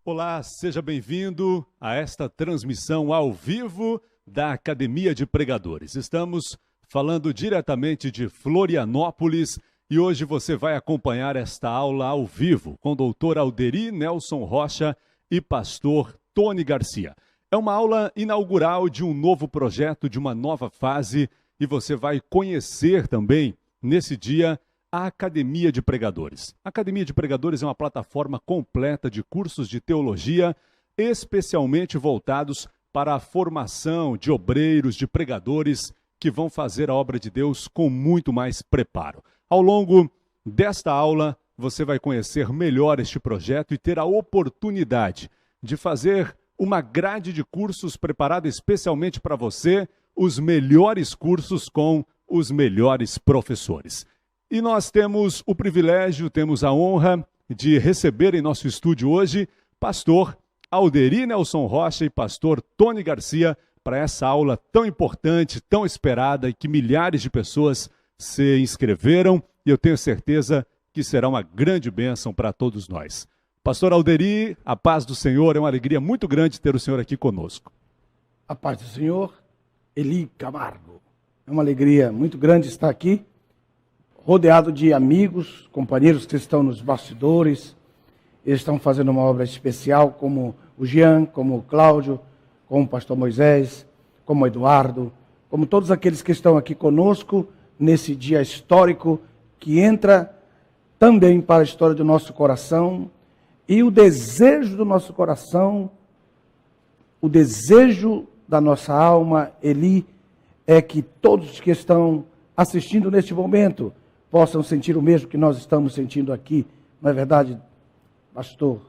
Olá, seja bem-vindo a esta transmissão ao vivo da Academia de Pregadores. Estamos falando diretamente de Florianópolis e hoje você vai acompanhar esta aula ao vivo com o doutor Alderi Nelson Rocha e pastor Tony Garcia. É uma aula inaugural de um novo projeto, de uma nova fase, e você vai conhecer também, nesse dia, a Academia de Pregadores. A Academia de Pregadores é uma plataforma completa de cursos de teologia, especialmente voltados para a formação de obreiros, de pregadores, que vão fazer a obra de Deus com muito mais preparo. Ao longo desta aula, você vai conhecer melhor este projeto e ter a oportunidade de fazer uma grade de cursos preparada especialmente para você, os melhores cursos com os melhores professores. E nós temos o privilégio, temos a honra de receber em nosso estúdio hoje pastor Alderi Nelson Rocha e pastor Tony Garcia para essa aula tão importante, tão esperada e que milhares de pessoas se inscreveram, e eu tenho certeza que será uma grande bênção para todos nós. Pastor Alderi, a paz do Senhor, é uma alegria muito grande ter o senhor aqui conosco. A paz do Senhor, Eli Camargo. É uma alegria muito grande estar aqui, rodeado de amigos, companheiros que estão nos bastidores. Eles estão fazendo uma obra especial, como o Jean, como o Cláudio, como o pastor Moisés, como o Eduardo, como todos aqueles que estão aqui conosco nesse dia histórico que entra também para a história do nosso coração. E o desejo do nosso coração, o desejo da nossa alma, Eli, é que todos que estão assistindo neste momento possam sentir o mesmo que nós estamos sentindo aqui. Não é verdade, pastor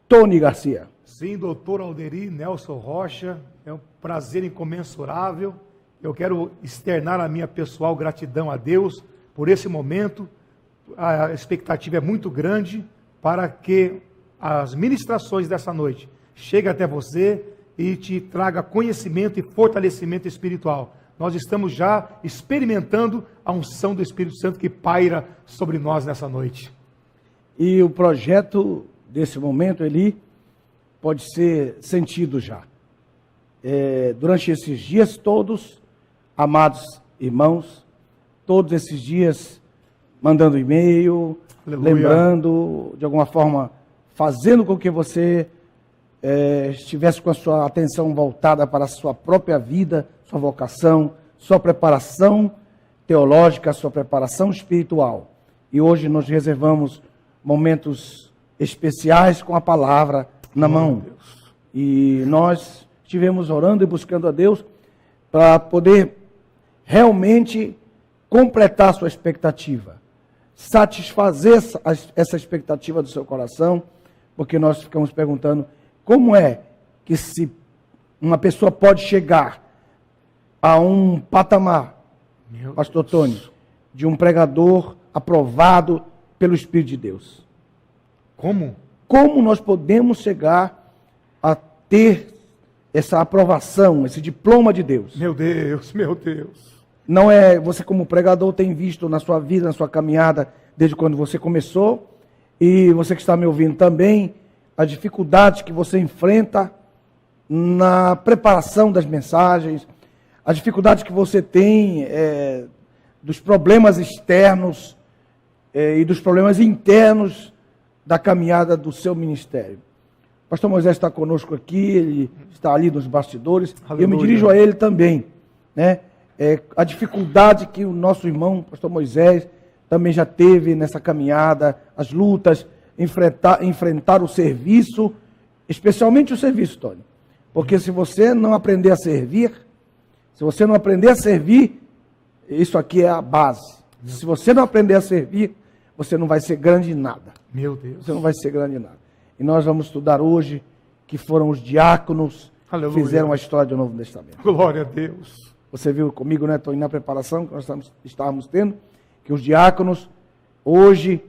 Tony Garcia? Sim, doutor Alderi Nelson Rocha, é um prazer incomensurável. Eu quero externar a minha pessoal gratidão a Deus por esse momento. A expectativa é muito grande para que as ministrações dessa noite cheguem até você e te traga conhecimento e fortalecimento espiritual. Nós estamos já experimentando a unção do Espírito Santo que paira sobre nós nessa noite. E o projeto desse momento, Eli, pode ser sentido já. Durante esses dias todos, amados irmãos, todos esses dias mandando e-mail, Aleluia. Lembrando, de alguma forma, fazendo com que você estivesse com a sua atenção voltada para a sua própria vida, sua vocação, sua preparação teológica, sua preparação espiritual. E hoje nós reservamos momentos especiais com a palavra na mão. E nós estivemos orando e buscando a Deus para poder realmente completar a sua expectativa, satisfazer essa expectativa do seu coração, porque nós ficamos perguntando como é que se uma pessoa pode chegar a um patamar, pastor Tony, de um pregador aprovado pelo Espírito de Deus. Como? Como nós podemos chegar a ter essa aprovação, esse diploma de Deus? Meu Deus, meu Deus. Não é, você como pregador tem visto na sua vida, na sua caminhada, desde quando você começou, e você que está me ouvindo também, a dificuldade que você enfrenta na preparação das mensagens, a dificuldade que você tem dos problemas externos e dos problemas internos da caminhada do seu ministério. O pastor Moisés está conosco aqui, ele está ali nos bastidores, Aleluia. eu me dirijo a ele também, né? A dificuldade que o nosso irmão, pastor Moisés, também já teve nessa caminhada, as lutas, enfrentar o serviço, especialmente o serviço, Tony. Porque se você não aprender a servir, isso aqui é a base. Se você não aprender a servir, você não vai ser grande em nada. Meu Deus. Você não vai ser grande em nada. E nós vamos estudar hoje que foram os diáconos Aleluia. que fizeram a história do Novo Testamento. Glória a Deus. Você viu comigo, né, Tony, na preparação que nós estávamos tendo, que os diáconos, hoje,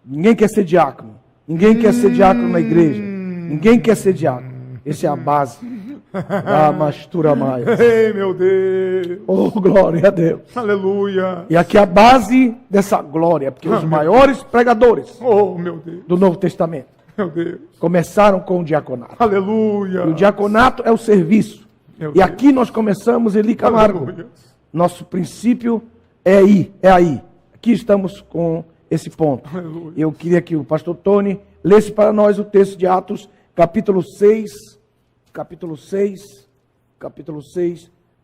ninguém quer ser diácono. Ninguém quer ser diácono na igreja. Ninguém quer ser diácono. Essa é a base. Ah, mastura mais. Ei, meu Deus. Oh, glória a Deus. Aleluia. E aqui a base dessa glória, porque os maiores pregadores Oh, meu Deus. do Novo Testamento Meu Deus. Começaram com o diaconato. Aleluia. E o diaconato é o serviço. Meu E Deus. aqui nós começamos, Eli Camargo. Aleluia. Nosso princípio é aí, é aí. Aqui estamos com esse ponto. Aleluia. Eu queria que o pastor Tony lesse para nós o texto de Atos, capítulo 6,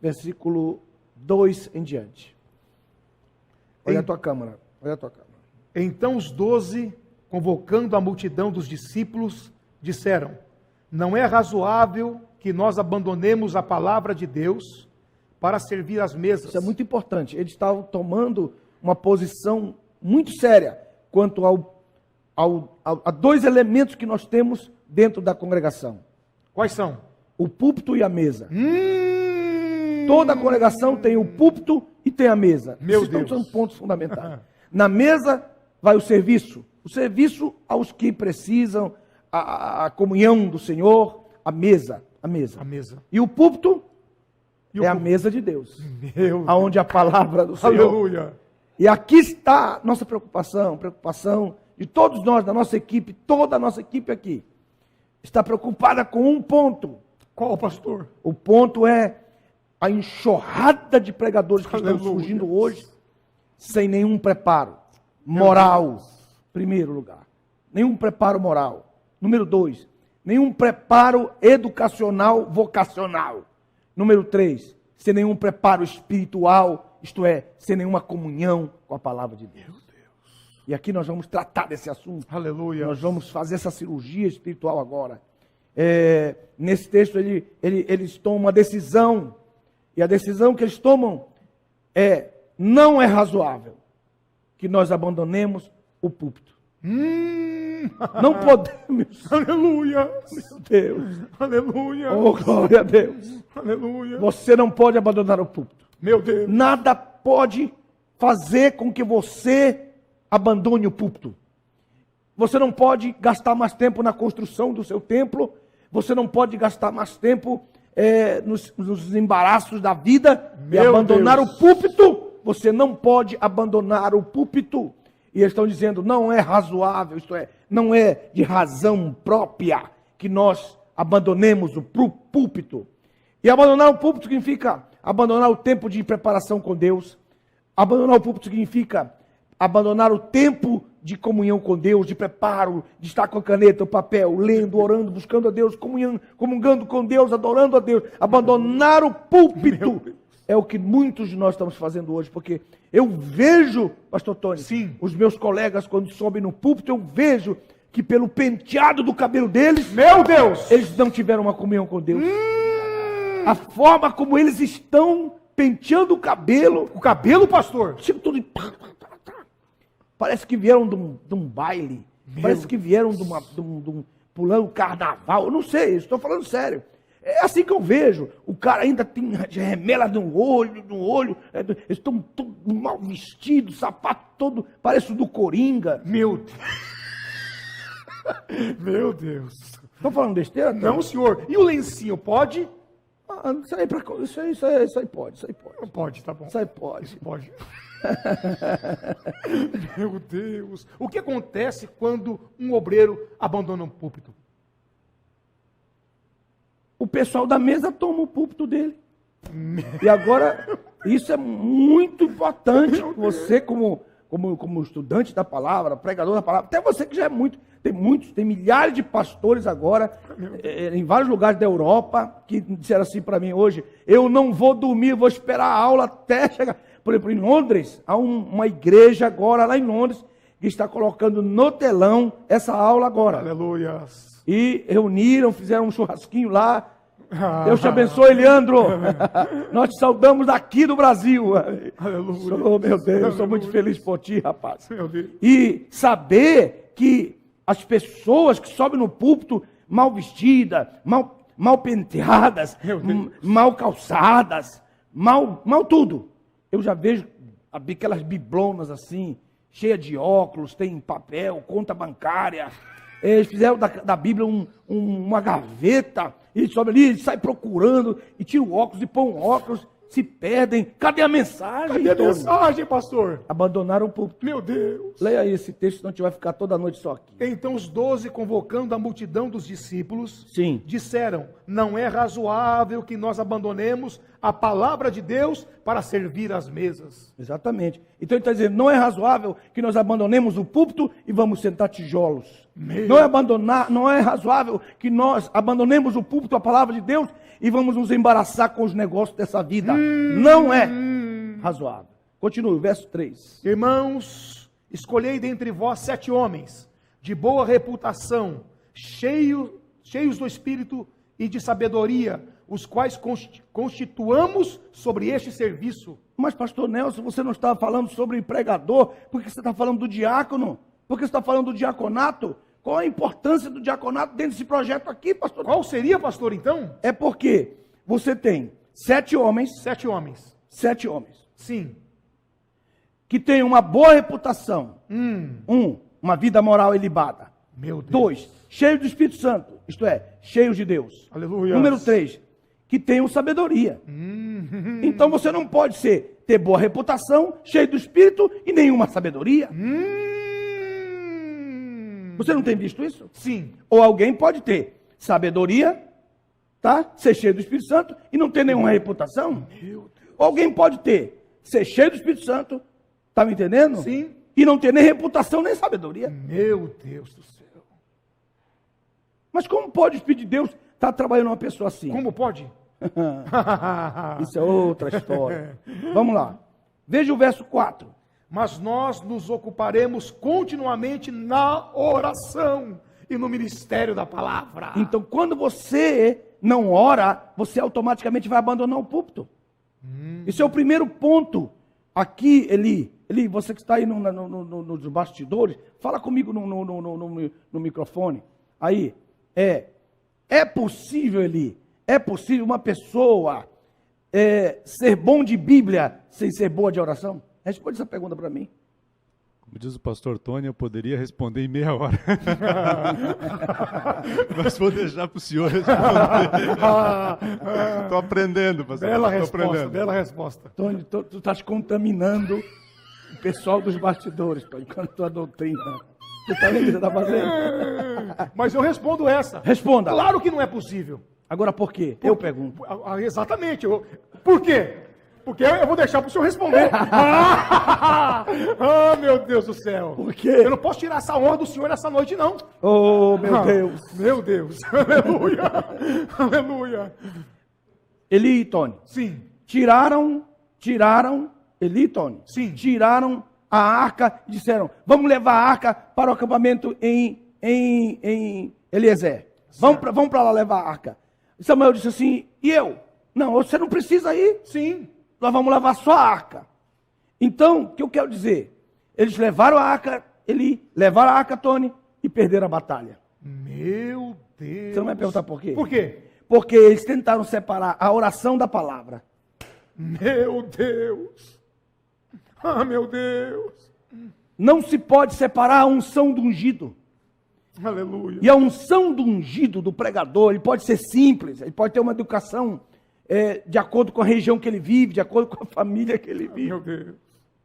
versículo 2 em diante. Olha a tua câmera, olha a tua câmera. Então os 12, convocando a multidão dos discípulos, disseram: não é razoável que nós abandonemos a palavra de Deus para servir às mesas. Isso é muito importante. Eles estavam tomando uma posição muito séria quanto a dois elementos que nós temos dentro da congregação. Quais são? O púlpito e a mesa. Toda a congregação tem o púlpito e tem a mesa. Meu Esses Deus. são pontos fundamentais. Na mesa vai o serviço aos que precisam, a comunhão do Senhor, a mesa. A mesa. E o púlpito E o é a púlpito? mesa de Deus, Meu aonde a palavra do Senhor. Aleluia. E aqui está nossa preocupação de todos nós, da nossa equipe, toda a nossa equipe aqui, está preocupada com um ponto. Qual, pastor? O ponto é a enxurrada de pregadores que estão Aleluia. surgindo hoje, sem nenhum preparo moral, primeiro lugar. Nenhum preparo moral. Número 2, nenhum preparo educacional, vocacional. Número 3, sem nenhum preparo espiritual, isto é, sem nenhuma comunhão com a palavra de Deus. E aqui nós vamos tratar desse assunto. Aleluia. Nós vamos fazer essa cirurgia espiritual agora. Nesse texto eles tomam uma decisão. E a decisão que eles tomam não é razoável que nós abandonemos o púlpito. Não podemos. Aleluia. Meu Deus. Aleluia. Oh, glória a Deus. Aleluia. Você não pode abandonar o púlpito. Meu Deus. Nada pode fazer com que você abandone o púlpito. Você não pode gastar mais tempo na construção do seu templo. Você não pode gastar mais tempo nos embaraços da vida e Meu abandonar Deus. o púlpito. Você não pode abandonar o púlpito. E eles estão dizendo, não é razoável, isto é, não é de razão própria que nós abandonemos o púlpito. E abandonar o púlpito significa abandonar o tempo de preparação com Deus. Abandonar o púlpito significa abandonar o tempo de comunhão com Deus, de preparo, de estar com a caneta, o papel, lendo, orando, buscando a Deus, comungando com Deus, adorando a Deus. Abandonar o púlpito é o que muitos de nós estamos fazendo hoje, porque eu vejo, pastor Tony, Sim. os meus colegas quando sobem no púlpito, eu vejo que pelo penteado do cabelo deles, Meu Deus. eles não tiveram uma comunhão com Deus. A forma como eles estão penteando o cabelo, Pastor. tipo tudo parece que vieram de um baile, parece que vieram de um pulando carnaval, eu não sei, estou falando sério. É assim que eu vejo. O cara ainda tem remela no olho, eles estão todos mal vestidos, sapato todo, parece o do Coringa. Meu Deus. Meu Deus. Estou falando besteira? Não, senhor. E o lencinho pode? Isso aí pode. Não pode, tá bom. Isso aí pode. Isso pode. Meu Deus. O que acontece quando um obreiro abandona um púlpito? O pessoal da mesa toma o púlpito dele. E agora, isso é muito importante. Você, como estudante da palavra, pregador da palavra, até você que já é muito. Tem milhares de pastores agora, em vários lugares da Europa, que disseram assim para mim hoje: eu não vou dormir, vou esperar a aula até chegar. Por exemplo, em Londres, há uma igreja agora, lá em Londres, que está colocando no telão essa aula agora. Aleluia. E reuniram, fizeram um churrasquinho lá. Deus te abençoe, Leandro. Nós te saudamos daqui do Brasil. Aleluia. Oh, meu Deus, eu sou Aleluia. muito feliz por ti, rapaz. Meu Deus. E saber que as pessoas que sobem no púlpito mal vestidas, mal penteadas, Meu Deus. mal calçadas, mal tudo. Eu já vejo aquelas biblonas assim, cheias de óculos, tem papel, conta bancária. Eles fizeram da Bíblia uma gaveta, e sobe ali, ele sai procurando, e tira o óculos e põe um óculos. se perdem. Cadê a mensagem? Cadê a mensagem, pastor? Abandonaram o púlpito. Meu Deus. Leia aí esse texto, senão a gente vai ficar toda noite só aqui. Então os 12, convocando a multidão dos discípulos, Sim. disseram: não é razoável que nós abandonemos a palavra de Deus para servir às mesas. Exatamente. Então ele está dizendo, não é razoável que nós abandonemos o púlpito e vamos sentar tijolos. Não é razoável que nós abandonemos o púlpito, a palavra de Deus, e vamos nos embaraçar com os negócios dessa vida. Não é razoável. Continue, verso 3. Irmãos, escolhei dentre vós 7 homens, de boa reputação, cheios do Espírito e de sabedoria, os quais constituamos sobre este serviço. Mas pastor Nelson, você não estava falando sobre pregador, porque você está falando do diácono? Porque você está falando do diaconato? Qual a importância do diaconato dentro desse projeto aqui, pastor? Qual seria, pastor, então? É porque você tem 7 homens. 7 homens. 7 homens. Sim. Que têm uma boa reputação. Uma vida moral ilibada. Meu Deus. 2, cheios do Espírito Santo. Isto é, cheios de Deus. Aleluia. Número 3, que tenham sabedoria. Então você não pode ter boa reputação, cheio do Espírito e nenhuma sabedoria. Você não tem visto isso? Sim. Ou alguém pode ter sabedoria, tá? Ser cheio do Espírito Santo e não ter nenhuma reputação. Ou alguém pode ser cheio do Espírito Santo, tá me entendendo? Sim. E não ter nem reputação nem sabedoria. Meu Deus do céu. Mas como pode o Espírito de Deus estar trabalhando uma pessoa assim? Como pode? Isso é outra história. Vamos lá. Veja o verso 4. Mas nós nos ocuparemos continuamente na oração e no ministério da palavra. Então, quando você não ora, você automaticamente vai abandonar o púlpito. Esse é o primeiro ponto. Aqui, Eli, você que está aí nos bastidores, fala comigo no microfone. Aí, é possível, Eli, é possível uma pessoa ser bom de Bíblia sem ser boa de oração? Responde essa pergunta para mim. Como diz o pastor Tony, eu poderia responder em meia hora. Mas vou deixar para o senhor responder. Estou aprendendo, pastor. Bela resposta. Tony, tu estás contaminando o pessoal dos bastidores, Tony, com a tua doutrina. Você está vendo o que você está fazendo? Mas eu respondo essa. Responda. Claro que não é possível. Agora por quê? Eu pergunto. Exatamente. Por quê? Porque eu vou deixar para o senhor responder. Meu Deus do céu. Por quê? Eu não posso tirar essa honra do senhor nessa noite, não. Oh, meu Deus. Meu Deus. Aleluia. Aleluia. Eli e Tony. Sim. Tiraram, Eli e Tony. Sim. Tiraram a arca e disseram, vamos levar a arca para o acampamento em Eliezer. Vamos para lá levar a arca. Samuel disse assim, e eu? Não, você não precisa ir. Sim. Nós vamos levar só a arca. Então, o que eu quero dizer? Eles levaram a arca, levaram a arca, Tony, e perderam a batalha. Meu Deus. Você não vai perguntar por quê? Por quê? Porque eles tentaram separar a oração da palavra. Meu Deus. Meu Deus. Não se pode separar a unção do ungido. Aleluia. E a unção do ungido, do pregador, ele pode ser simples, ele pode ter uma educação de acordo com a região que ele vive, de acordo com a família que ele vive. Meu Deus.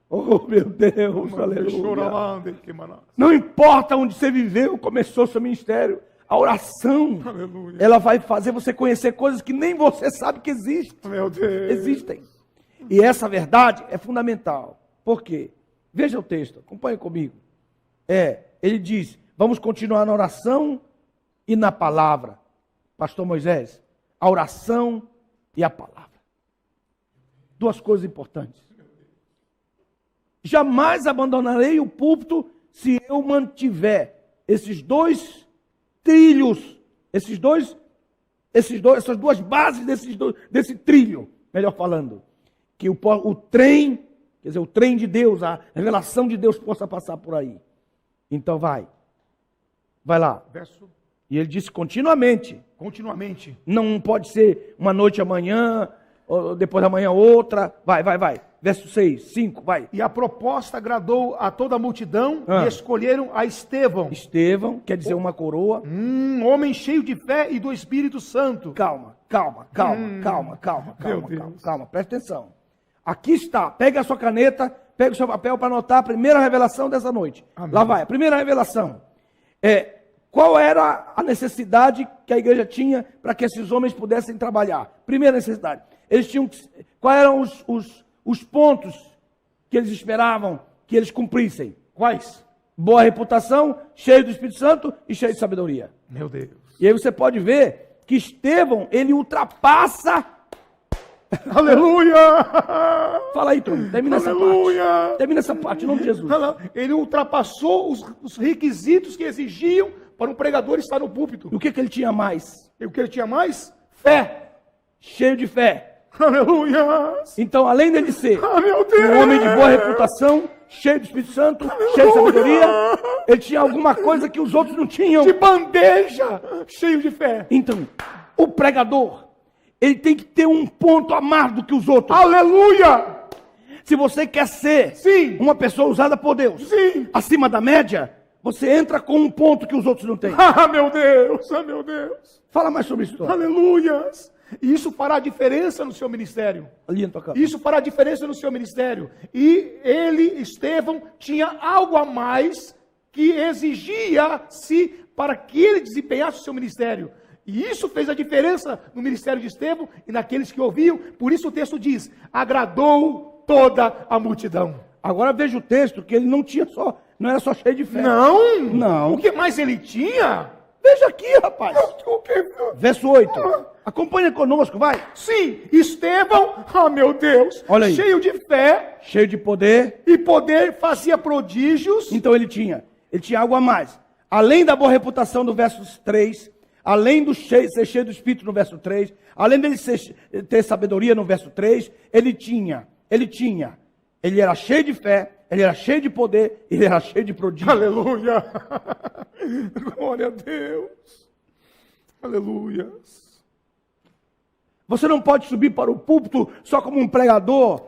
Oh, meu Deus, aleluia. Aleluia. Não importa onde você viveu, começou seu ministério, a oração, aleluia, ela vai fazer você conhecer coisas que nem você sabe que existem. Meu Deus. Existem. E essa verdade é fundamental. Por quê? Veja o texto, acompanhe comigo. Ele diz, vamos continuar na oração e na palavra. Pastor Moisés, a oração e a palavra. Duas coisas importantes. Jamais abandonarei o púlpito se eu mantiver esses dois trilhos, essas duas bases desse trilho, melhor falando, que o trem, quer dizer, o trem de Deus, a revelação de Deus possa passar por aí. Então vai lá. Verso. E ele disse continuamente. Continuamente. Não pode ser uma noite amanhã, ou depois da manhã outra. Vai. Verso 6, 5, vai. E a proposta agradou a toda a multidão e escolheram a Estevão. Estevão, quer dizer uma coroa. Homem cheio de fé e do Espírito Santo. Calma, presta atenção. Aqui está, pega a sua caneta, pega o seu papel para anotar a primeira revelação dessa noite. Amém. Lá vai, a primeira revelação. Qual era a necessidade que a igreja tinha para que esses homens pudessem trabalhar? Primeira necessidade. Eles tinham, quais eram os pontos que eles esperavam que eles cumprissem? Quais? Boa reputação, cheio do Espírito Santo e cheio de sabedoria. Meu Deus. E aí você pode ver que Estevão, ele ultrapassa. Aleluia! Fala aí, Tony. Termina essa parte. Termina essa parte, em nome de Jesus. Ele ultrapassou os requisitos que exigiam para um pregador estar no púlpito. E o que ele tinha mais? E o que ele tinha mais? Fé. Cheio de fé. Aleluia! Então, além dele ser meu Deus! um homem de boa reputação, cheio do Espírito Santo, cheio de sabedoria, ele tinha alguma coisa que os outros não tinham. De bandeja, cheio de fé. Então, o pregador, ele tem que ter um ponto a mais do que os outros. Aleluia! Se você quer ser Sim. uma pessoa usada por Deus, Sim. acima da média, você entra com um ponto que os outros não têm. Meu Deus! Meu Deus! Fala mais sobre isso. Aleluia! E isso fará diferença no seu ministério. Ali na tua casa. Isso fará diferença no seu ministério. E ele, Estevão, tinha algo a mais que exigia-se para que ele desempenhasse o seu ministério. E isso fez a diferença no ministério de Estevão e naqueles que ouviam. Por isso o texto diz: agradou toda a multidão. Agora veja o texto, que ele não era só cheio de fé. Não. O que mais ele tinha? Veja aqui, rapaz. O que? Verso 8. Acompanha conosco, vai. Sim, Estevão, meu Deus, olha aí, cheio de fé, cheio de poder, e poder fazia prodígios. Então ele tinha algo a mais. Além da boa reputação do verso 3, além do ser cheio do Espírito no verso 3, além dele ter sabedoria no verso 3, ele era cheio de fé, ele era cheio de poder, ele era cheio de prodígios. Aleluia! Glória a Deus! Aleluia! Você não pode subir para o púlpito só como um pregador.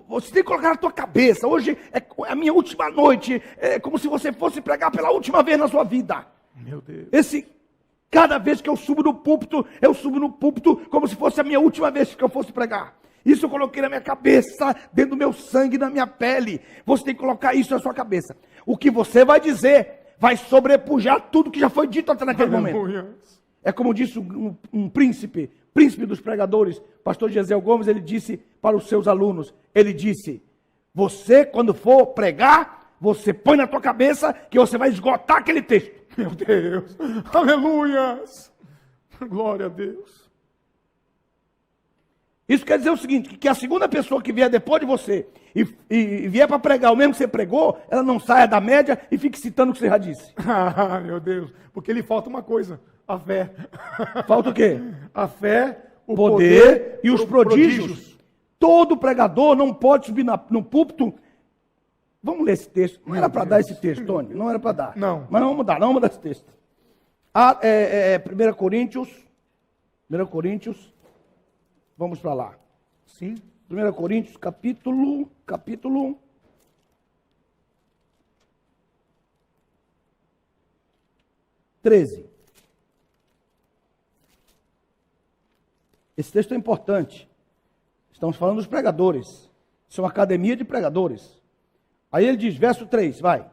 Você tem que colocar na tua cabeça: hoje é a minha última noite. É como se você fosse pregar pela última vez na sua vida. Meu Deus! Cada vez que eu subo no púlpito como se fosse a minha última vez que eu fosse pregar. Isso eu coloquei na minha cabeça, dentro do meu sangue, na minha pele. Você tem que colocar isso na sua cabeça. O que você vai dizer vai sobrepujar tudo que já foi dito até naquele momento. É como disse um príncipe dos pregadores, pastor Gesiel Gomes, ele disse para os seus alunos, ele disse: você, quando for pregar, você põe na tua cabeça que você vai esgotar aquele texto. Meu Deus, aleluia, glória a Deus. Isso quer dizer o seguinte, que a segunda pessoa que vier depois de você e vier para pregar o mesmo que você pregou, ela não saia da média e fique citando o que você já disse. Meu Deus, porque lhe falta uma coisa: a fé. Falta o quê? A fé, o poder e os prodígios. Todo pregador não pode subir no púlpito. Vamos ler esse texto. Não era para dar esse texto, Tony. Não era para dar. Não. Mas não vamos dar esse texto. 1 Coríntios. Vamos para lá. Sim. 1 Coríntios, capítulo 13. Esse texto é importante. Estamos falando dos pregadores. Isso é uma academia de pregadores. Aí ele diz, verso 3, vai.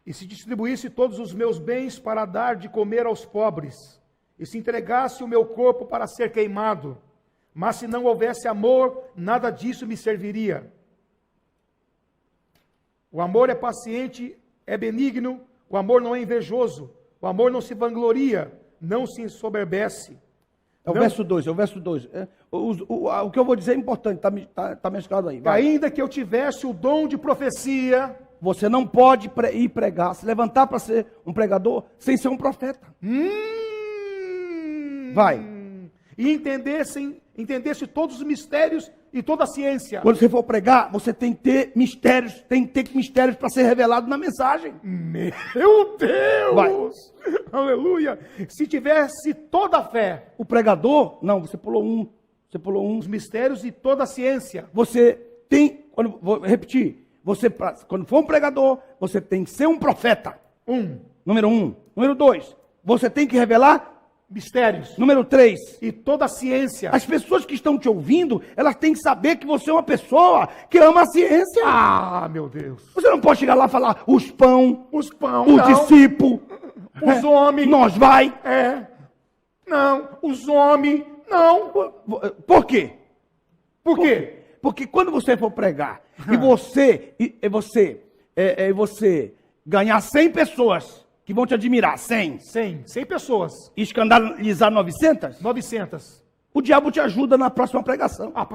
E se distribuísse todos os meus bens para dar de comer aos pobres, e se entregasse o meu corpo para ser queimado, mas se não houvesse amor, nada disso me serviria. O amor é paciente, é benigno, o amor não é invejoso, o amor não se vangloria, não se ensoberbece. É o verso 2, o que eu vou dizer é importante, está mesclado aí. Vai. Ainda que eu tivesse o dom de profecia, você não pode ir pregar, se levantar para ser um pregador sem ser um profeta. Vai. E entendesse todos os mistérios e toda a ciência. Quando você for pregar, você tem que ter mistérios, para ser revelado na mensagem. Meu Deus! Vai. Aleluia! Se tivesse toda a fé. O pregador, não, você pulou um. Você pulou um. Os mistérios e toda a ciência. Você tem, vou repetir, quando for um pregador, você tem que ser um profeta. Número 1. Número 2, você tem que revelar Mistérios. Número 3. E toda a ciência. As pessoas que estão te ouvindo, elas têm que saber que você é uma pessoa que ama a ciência. Ah, meu Deus. Você não pode chegar lá e falar os pão, Os pão, o não. discípulo, Os homens. nós vai. Não, os homens, não. Por quê? Por quê? Porque quando você for pregar e você ganhar 100 pessoas que vão te admirar, 100 pessoas. e escandalizar 900, 900. o diabo te ajuda na próxima pregação. Vai.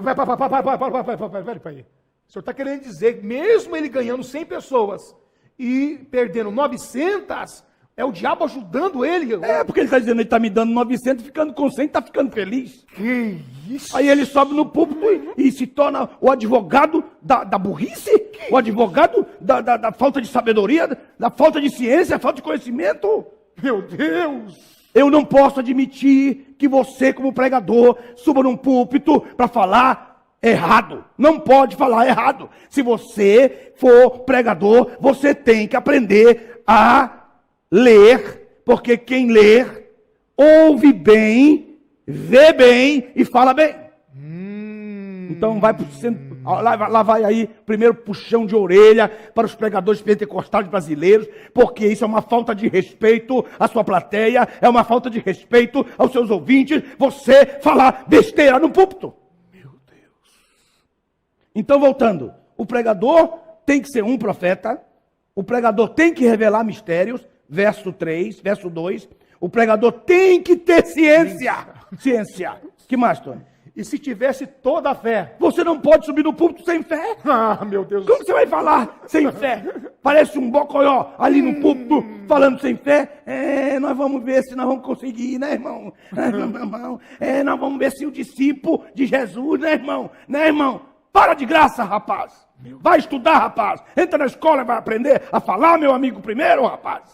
O senhor está querendo dizer que mesmo ele ganhando 100 pessoas e perdendo 900, é o diabo ajudando ele? Porque ele está dizendo, ele está me dando 900, ficando com 100, está ficando feliz. Que isso? Aí ele sobe no púlpito e se torna o advogado da burrice, o advogado da falta de sabedoria, da falta de ciência, falta de conhecimento. Meu Deus! Eu não posso admitir que você, como pregador, suba num púlpito para falar errado. Não pode falar errado. Se você for pregador, você tem que aprender a ler, porque quem lê, ouve bem, vê bem e fala bem. Então lá vai aí, primeiro puxão de orelha para os pregadores pentecostais brasileiros, porque isso é uma falta de respeito à sua plateia, é uma falta de respeito aos seus ouvintes, você falar besteira no púlpito. Meu Deus. Então, voltando, o pregador tem que ser um profeta, o pregador tem que revelar mistérios, verso 3, verso 2, o pregador tem que ter ciência. Ciência. Que mais, Tony? E se tivesse toda a fé? Você não pode subir no púlpito sem fé. Ah, meu Deus. Como você vai falar sem fé? Parece um bocoió ali no púlpito, falando sem fé. Nós vamos ver se nós vamos conseguir, né, irmão? Nós vamos ver se o discípulo de Jesus, né, irmão? Né, irmão? Para de graça, rapaz. Vai estudar, rapaz. Entra na escola e vai aprender a falar, meu amigo, primeiro, rapaz.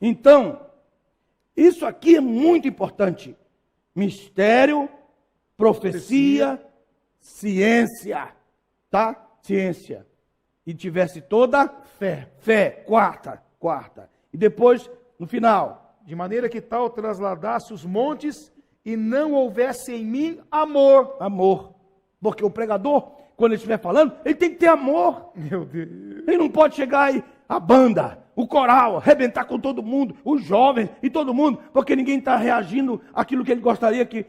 Então, isso aqui é muito importante. Mistério, profecia, ciência, tá? Ciência. E tivesse toda fé, quarta. E depois, no final, de maneira que tal trasladasse os montes e não houvesse em mim amor. Amor. Porque o pregador, quando ele estiver falando, ele tem que ter amor. Meu Deus. Ele não pode chegar aí, a banda, o coral, arrebentar com todo mundo, os jovens e todo mundo, porque ninguém está reagindo àquilo que ele gostaria que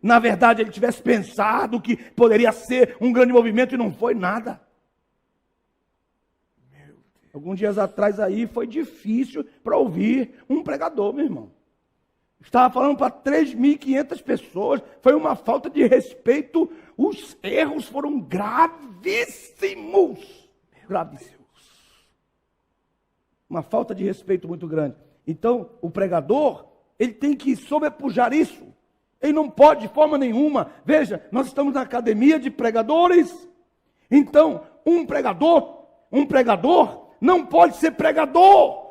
na verdade ele tivesse pensado que poderia ser um grande movimento e não foi nada. Alguns dias atrás aí foi difícil para ouvir um pregador, meu irmão. Estava falando para 3.500 pessoas, foi uma falta de respeito, os erros foram gravíssimos. Gravíssimos. Uma falta de respeito muito grande. Então, o pregador, ele tem que sobrepujar isso. Ele não pode de forma nenhuma. Veja, nós estamos na academia de pregadores. Então, um pregador não pode ser pregador.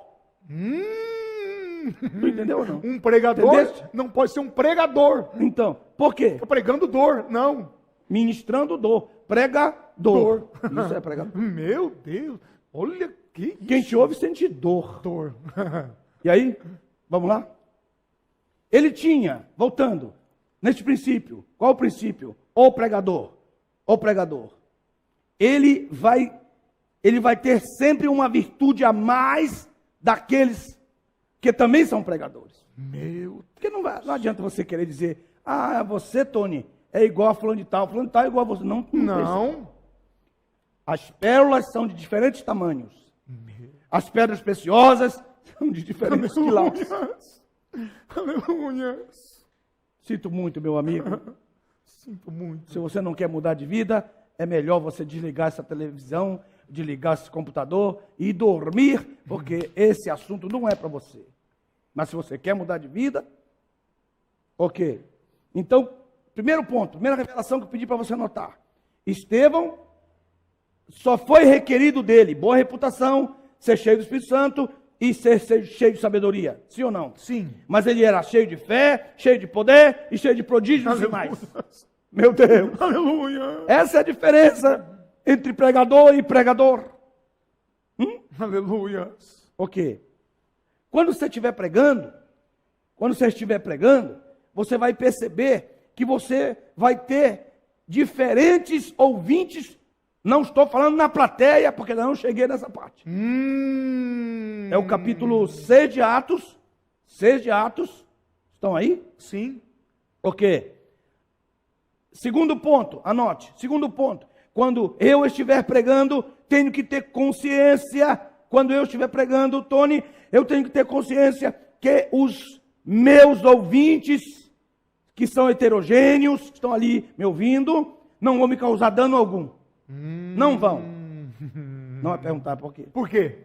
Tu entendeu ou não? Um pregador Entendeste? não pode ser um pregador. Então, por quê? Estou pregando dor, não. Ministrando dor. Pregador. Isso é pregador. Meu Deus, olha que Quem te ouve sente dor. dor. E aí, vamos lá? Ele tinha, voltando, neste princípio, qual o princípio? O pregador. Ele vai ter sempre uma virtude a mais daqueles que também são pregadores. Porque não adianta você querer dizer, você, Tony, é igual a fulano de tal é igual a você. Não. As pérolas são de diferentes tamanhos. As pedras preciosas são de diferentes quilates. Aleluia. Sinto muito, meu amigo. Sinto muito. Se você não quer mudar de vida, é melhor você desligar essa televisão, desligar esse computador e dormir, porque esse assunto não é para você. Mas se você quer mudar de vida, ok. Então, primeiro ponto, primeira revelação que eu pedi para você anotar. Estevão só foi requerido dele boa reputação, ser cheio do Espírito Santo, e ser cheio de sabedoria, sim ou não? Sim. Mas ele era cheio de fé, cheio de poder e cheio de prodígios e sinais. Meu Deus! Aleluia! Essa é a diferença entre pregador e pregador. Aleluia! O quê? Quando você estiver pregando, você vai perceber que você vai ter diferentes ouvintes. Não estou falando na plateia, porque não cheguei nessa parte. É o capítulo 6 de Atos. 6 de Atos. Estão aí? Sim. O quê? Segundo ponto, anote. Segundo ponto. Quando eu estiver pregando, tenho que ter consciência. Quando eu estiver pregando, Tony, eu tenho que ter consciência que os meus ouvintes, que são heterogêneos, que estão ali me ouvindo, não vão me causar dano algum. Não vão. Não vai perguntar por quê. Por quê?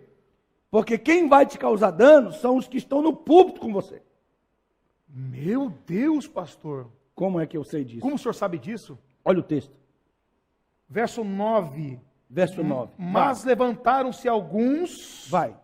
Porque quem vai te causar dano são os que estão no púlpito com você. Meu Deus, pastor. Como é que eu sei disso? Como o senhor sabe disso? Olha o texto. Verso 9. Verso 9. Mas levantaram-se alguns Vai.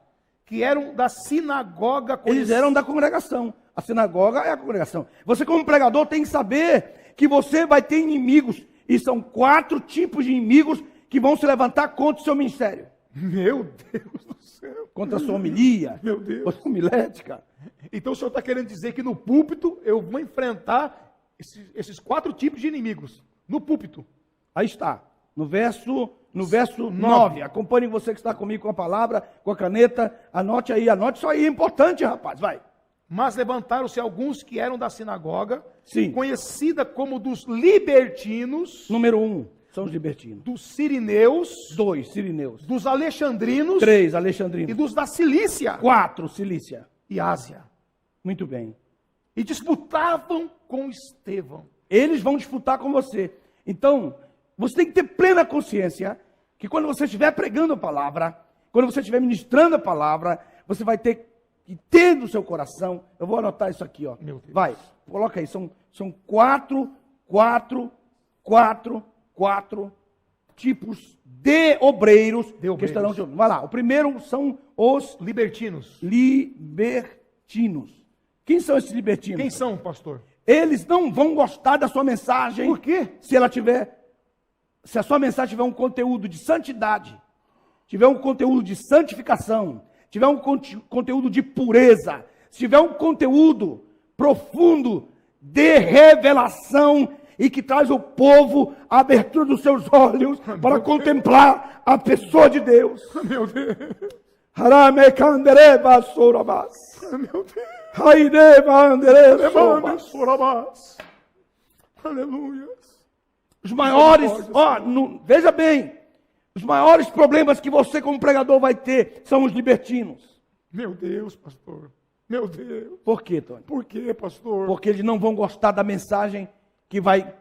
que eram da sinagoga. Eles eram da congregação. A sinagoga é a congregação. Você, como pregador, tem que saber que você vai ter inimigos. E são 4 tipos de inimigos que vão se levantar contra o seu ministério. Meu Deus do céu. Contra a sua homilia. Meu Deus. Contra a homilética. Então o senhor está querendo dizer que no púlpito eu vou enfrentar esses 4 tipos de inimigos. No púlpito. Aí está. No verso 9. Acompanhe você que está comigo com a palavra, com a caneta. Anote aí, anote isso aí. É importante, rapaz. Vai. Mas levantaram-se alguns que eram da sinagoga, Sim. conhecida como dos libertinos, Número 1, são os libertinos. dos sirineus, 2, sirineus. dos alexandrinos 3, e alexandrinos. dos da Cilícia 4, Cilícia. e Ásia. Muito bem. E disputavam com Estevão. Eles vão disputar com você. Então, você tem que ter plena consciência que quando você estiver pregando a palavra, quando você estiver ministrando a palavra, você vai ter que ter no seu coração. Eu vou anotar isso aqui, ó. Meu Deus. Vai, coloca aí. São 4 tipos de obreiros que estarão te ouvindo. Vai lá. O primeiro são os Libertinos. libertinos. Quem são esses libertinos? Quem são, pastor? Eles não vão gostar da sua mensagem. Por quê? Se a sua mensagem tiver um conteúdo de santidade, tiver um conteúdo de santificação, tiver um conteúdo de pureza, se tiver um conteúdo profundo de revelação e que traz ao povo a abertura dos seus olhos para contemplar a pessoa de Deus. Meu Deus. Meu Deus. Aleluia. Os maiores, veja bem, os maiores problemas que você como pregador vai ter são os libertinos. Meu Deus, pastor. Meu Deus. Por quê, Tony? Por quê, pastor? Porque eles não vão gostar da mensagem que vai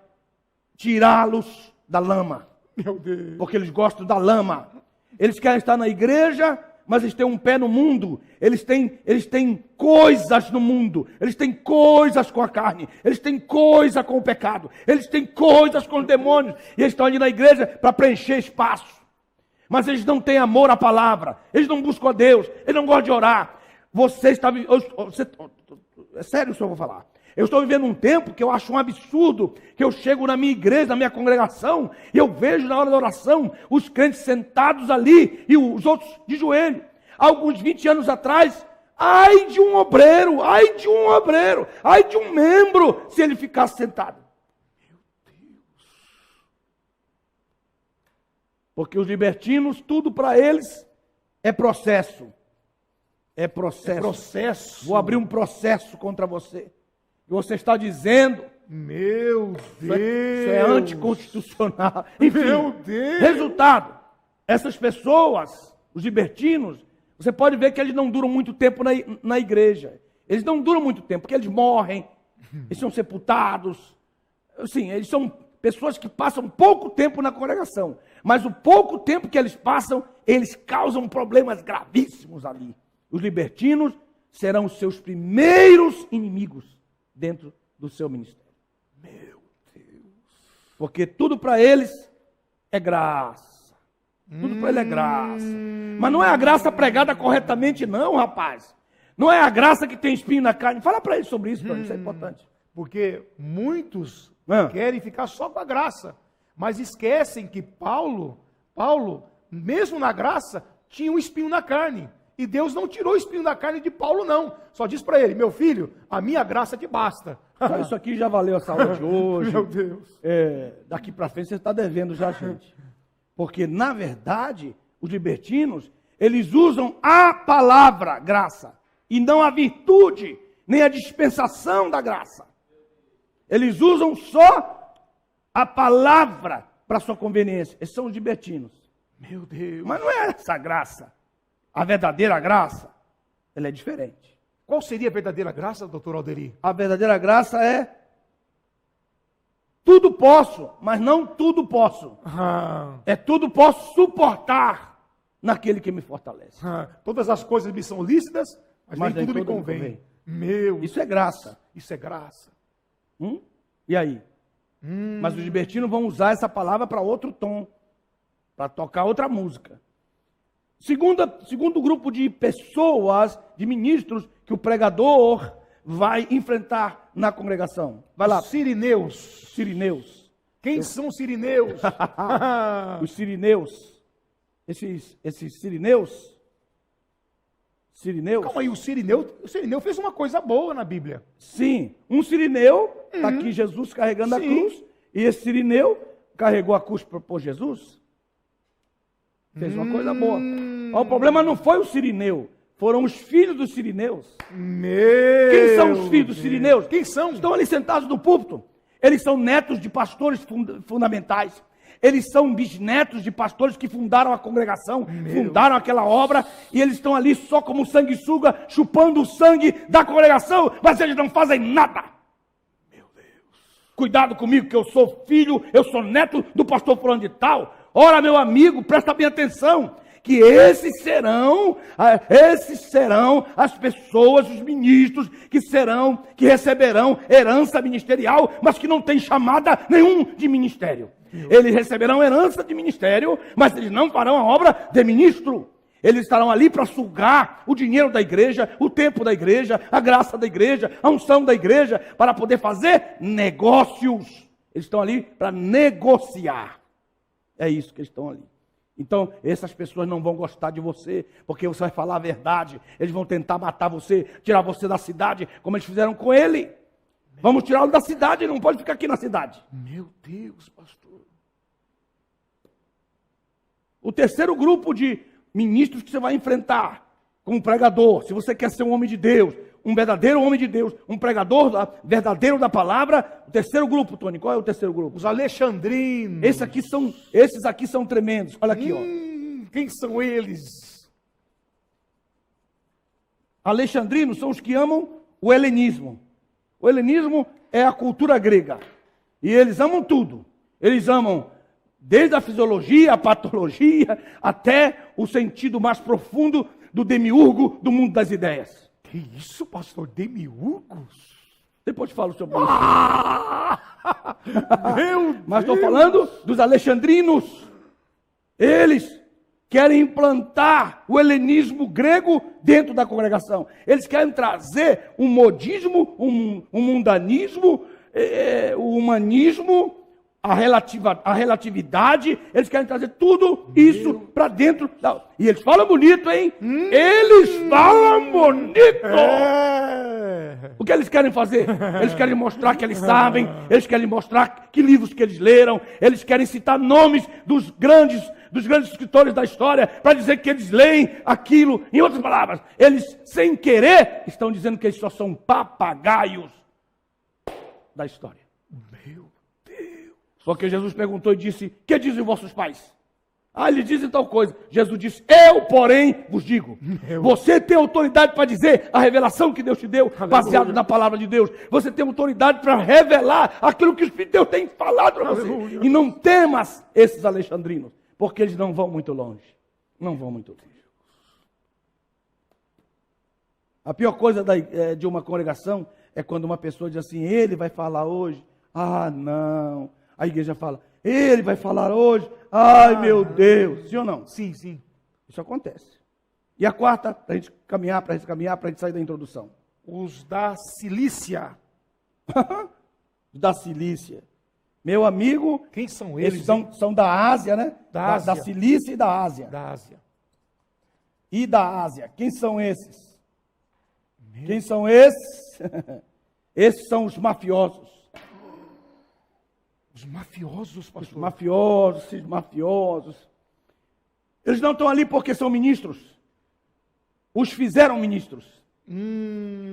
tirá-los da lama. Meu Deus. Porque eles gostam da lama. Eles querem estar na igreja, mas eles têm um pé no mundo. Eles têm coisas no mundo. Eles têm coisas com a carne. Eles têm coisa com o pecado. Eles têm coisas com os demônios. E eles estão ali na igreja para preencher espaço. Mas eles não têm amor à palavra. Eles não buscam a Deus. Eles não gostam de orar. É sério isso que eu vou falar. Eu estou vivendo um tempo que eu acho um absurdo, que eu chego na minha igreja, na minha congregação, e eu vejo na hora da oração, os crentes sentados ali, e os outros de joelho. Há alguns 20 anos atrás, ai de um obreiro, ai de um membro, se ele ficasse sentado. Meu Deus. Porque os libertinos, tudo para eles é processo. É processo. Vou abrir um processo contra você. E você está dizendo, meu Deus, isso é anticonstitucional. Enfim, meu Deus. Resultado, essas pessoas, os libertinos, você pode ver que eles não duram muito tempo na igreja. Eles não duram muito tempo, porque eles morrem, eles são sepultados. Assim, eles são pessoas que passam pouco tempo na congregação. Mas o pouco tempo que eles passam, eles causam problemas gravíssimos ali. Os libertinos serão os seus primeiros inimigos dentro do seu ministério. Meu Deus. Porque tudo para eles é graça. Tudo para ele é graça. Mas não é a graça pregada corretamente, não, rapaz. Não é a graça que tem espinho na carne. Fala para ele sobre isso, isso é importante. Porque muitos querem ficar só com a graça, mas esquecem que Paulo, mesmo na graça, tinha um espinho na carne. E Deus não tirou o espinho da carne de Paulo, não. Só disse para ele, meu filho, a minha graça te basta. Só isso aqui já valeu a aula de hoje. Meu Deus. Daqui para frente você está devendo já, gente. Porque, na verdade, os libertinos, eles usam a palavra graça, e não a virtude, nem a dispensação da graça. Eles usam só a palavra para sua conveniência. Esses são os libertinos. Meu Deus. Mas não é essa graça. A verdadeira graça, ela é diferente. Qual seria a verdadeira graça, doutor Alderi? A verdadeira graça é tudo posso, mas não tudo posso. É tudo posso suportar naquele que me fortalece. Todas as coisas me são lícitas, mas nem tudo me convém. Meu, isso é graça. Isso é graça. E aí? Mas os libertinos vão usar essa palavra para outro tom, para tocar outra música. Segundo grupo de pessoas, de ministros, que o pregador vai enfrentar na congregação. Vai lá. Sirineus. Sirineus. Quem são os sirineus? Os sirineus. Esses sirineus. Sirineus. Calma aí, o sirineu fez uma coisa boa na Bíblia. Sim, um sirineu, está aqui Jesus carregando a cruz, e esse sirineu carregou a cruz por Jesus. Fez uma coisa boa. O problema não foi o sirineu, foram os filhos dos sirineus. Quem são os filhos dos sirineus? Quem são? Estão ali sentados no púlpito. Eles são netos de pastores fundamentais. Eles são bisnetos de pastores que fundaram a congregação, fundaram aquela obra, e eles estão ali só como sanguessuga, chupando o sangue da congregação, mas eles não fazem nada. Meu Deus. Cuidado comigo, que eu sou filho, eu sou neto do pastor fulano de tal. Ora, meu amigo, presta bem atenção, que esses serão as pessoas, os ministros, que receberão herança ministerial, mas que não tem chamada nenhum de ministério. Eles receberão herança de ministério, mas eles não farão a obra de ministro. Eles estarão ali para sugar o dinheiro da igreja, o tempo da igreja, a graça da igreja, a unção da igreja, para poder fazer negócios. Eles estão ali para negociar. É isso que eles estão ali. Então, essas pessoas não vão gostar de você, porque você vai falar a verdade. Eles vão tentar matar você, tirar você da cidade, como eles fizeram com ele. Vamos tirá-lo da cidade, ele não pode ficar aqui na cidade. Meu Deus, pastor. O terceiro grupo de ministros que você vai enfrentar como pregador, se você quer ser um homem de Deus, um verdadeiro homem de Deus, um pregador verdadeiro da palavra, o terceiro grupo, Tony, qual é o terceiro grupo? Os alexandrinos. Esses aqui são tremendos. Olha aqui, ó. Quem são eles? Alexandrinos são os que amam o helenismo. O helenismo é a cultura grega. E eles amam tudo. Eles amam desde a fisiologia, a patologia, até o sentido mais profundo do demiurgo do mundo das ideias. Que isso, pastor? Demiurgos? Depois falo sobre isso. Meu Deus! Mas estou falando dos alexandrinos. Eles querem implantar o helenismo grego dentro da congregação. Eles querem trazer um modismo, um mundanismo, o humanismo, a relatividade. Eles querem trazer tudo isso para dentro. E eles falam bonito, hein? Eles falam bonito! O que eles querem fazer? Eles querem mostrar que eles sabem, eles querem mostrar que livros que eles leram, eles querem citar nomes dos grandes escritores da história, para dizer que eles leem aquilo. Em outras palavras, eles, sem querer, estão dizendo que eles só são papagaios da história. Meu Deus! Só que Jesus perguntou e disse: que dizem vossos pais? Eles dizem tal coisa. Jesus disse: eu, porém, vos digo. Você tem autoridade para dizer a revelação que Deus te deu, baseado na palavra de Deus. Você tem autoridade para revelar aquilo que o Espírito de Deus tem falado para você. E não temas esses alexandrinos, porque eles não vão muito longe. Não vão muito longe. A pior coisa de uma congregação é quando uma pessoa diz assim: ele vai falar hoje. Ah, não. A igreja fala: Ele vai falar hoje. Ai, meu Deus. Sim ou não? Sim, sim. Isso acontece. E a quarta, para a gente caminhar, para a gente sair da introdução. Os da Cilícia. Da Cilícia. Meu amigo, Quem são eles? eles são da Ásia, né? Da Ásia. Da Cilícia e da Ásia. Da Ásia. E da Ásia. Quem são esses? Quem são esses? Esses são os mafiosos. Os mafiosos, pastor. Os mafiosos. Eles não estão ali porque são ministros. Os fizeram ministros.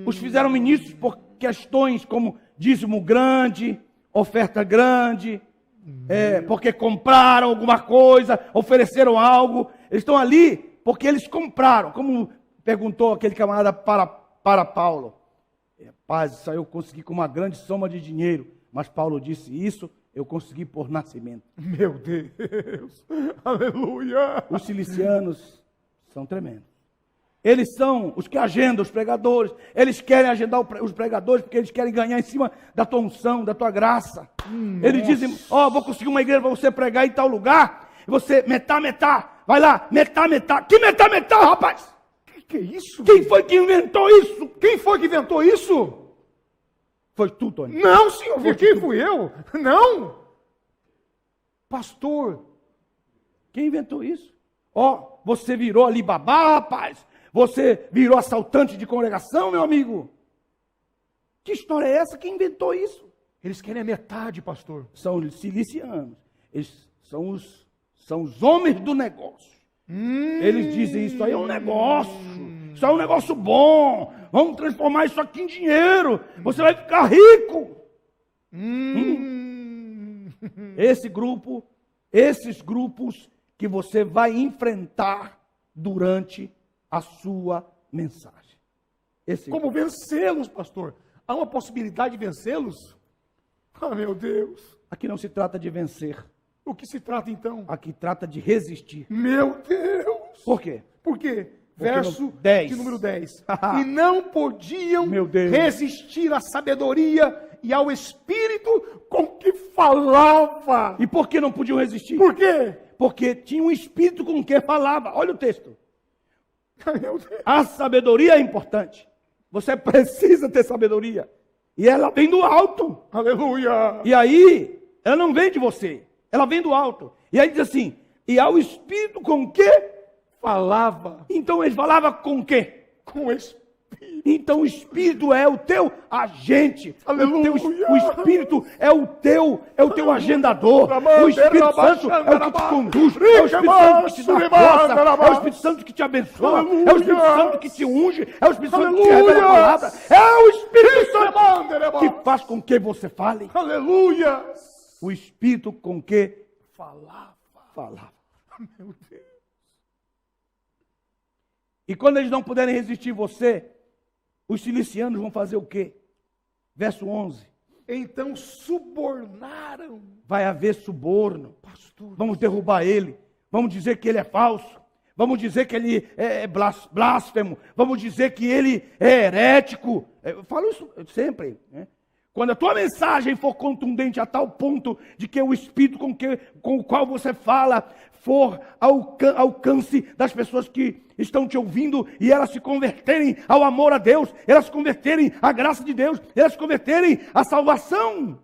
Os fizeram ministros por questões como dízimo grande, oferta grande, porque compraram alguma coisa, ofereceram algo. Eles estão ali porque eles compraram. Como perguntou aquele camarada para Paulo. Rapaz, isso aí eu consegui com uma grande soma de dinheiro. Mas Paulo disse, isso eu consegui por nascimento. Meu Deus. Aleluia. Os cilicianos são tremendos. Eles são os que agendam os pregadores. Eles querem agendar os pregadores porque eles querem ganhar em cima da tua unção, da tua graça. Eles dizem, vou conseguir uma igreja para você pregar em tal lugar. E você, metá. Vai lá, metá. Que metá, rapaz? Que é isso? Quem foi que inventou isso? Quem foi que inventou isso? Foi tu, Tony. Não, senhor. Quem fui eu? Não. Pastor. Quem inventou isso? Você virou Alibabá, rapaz. Você virou assaltante de congregação, meu amigo. Que história é essa? Quem inventou isso? Eles querem a metade, pastor. São os cilicianos. Eles são os homens do negócio. Eles dizem, isso aí é um negócio. Isso é um negócio bom. Vamos transformar isso aqui em dinheiro. Você vai ficar rico. Esses grupos que você vai enfrentar durante a sua mensagem. Como vencê-los, pastor? Há uma possibilidade de vencê-los? Ah, meu Deus. Aqui não se trata de vencer. O que se trata então? Aqui trata de resistir. Meu Deus. Por quê? Por quê? Porque Verso 10. de número 10. E não podiam Meu Deus. resistir à sabedoria e ao espírito com que falava. E por que não podiam resistir? Por quê? Porque tinha um espírito com que falava. Olha o texto. Ai, meu Deus. A sabedoria é importante. Você precisa ter sabedoria. E ela vem do alto. Aleluia. E aí, ela não vem de você. Ela vem do alto. E aí diz assim, e ao espírito com que falava. Então ele falava com o quê? Com o espírito. Então o espírito é o teu agente. Aleluia. O espírito é o teu agendador. O Espírito Santo é o que te conduz. É o Espírito Santo que te dá força. É o Espírito Santo que te abençoa. É o Espírito Santo que te unge. É o Espírito Santo que te revela a palavra. É o Espírito Santo que faz com que você fale. Aleluia. O Espírito com que falava. Meu Deus. E quando eles não puderem resistir você, os cilicianos vão fazer o quê? Verso 11. Então subornaram. Vai haver suborno. Pastor. Vamos derrubar ele. Vamos dizer que ele é falso. Vamos dizer que ele é blasfemo. Vamos dizer que ele é herético. Eu falo isso sempre, né? Quando a tua mensagem for contundente a tal ponto de que o Espírito com o qual você fala for ao alcance das pessoas que estão te ouvindo e elas se converterem ao amor a Deus, elas se converterem à graça de Deus, elas se converterem à salvação,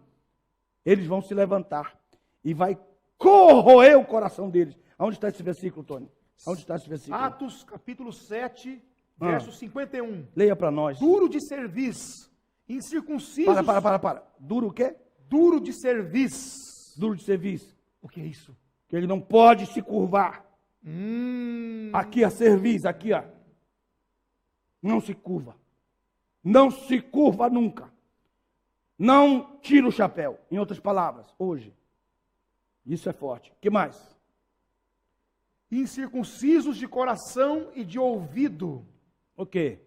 eles vão se levantar e vai corroer o coração deles. Aonde está esse versículo, Tony? Aonde está esse versículo? Atos capítulo 7, verso 51. Leia para nós. Duro de serviço. Incircuncisos. Para. Duro o quê? Duro de serviço. Duro de serviço. O que é isso? Que ele não pode se curvar. Aqui a cerviz, aqui ó. Não se curva. Não se curva nunca. Não tira o chapéu. Em outras palavras, hoje. Isso é forte. O que mais? Incircuncisos de coração e de ouvido. O quê?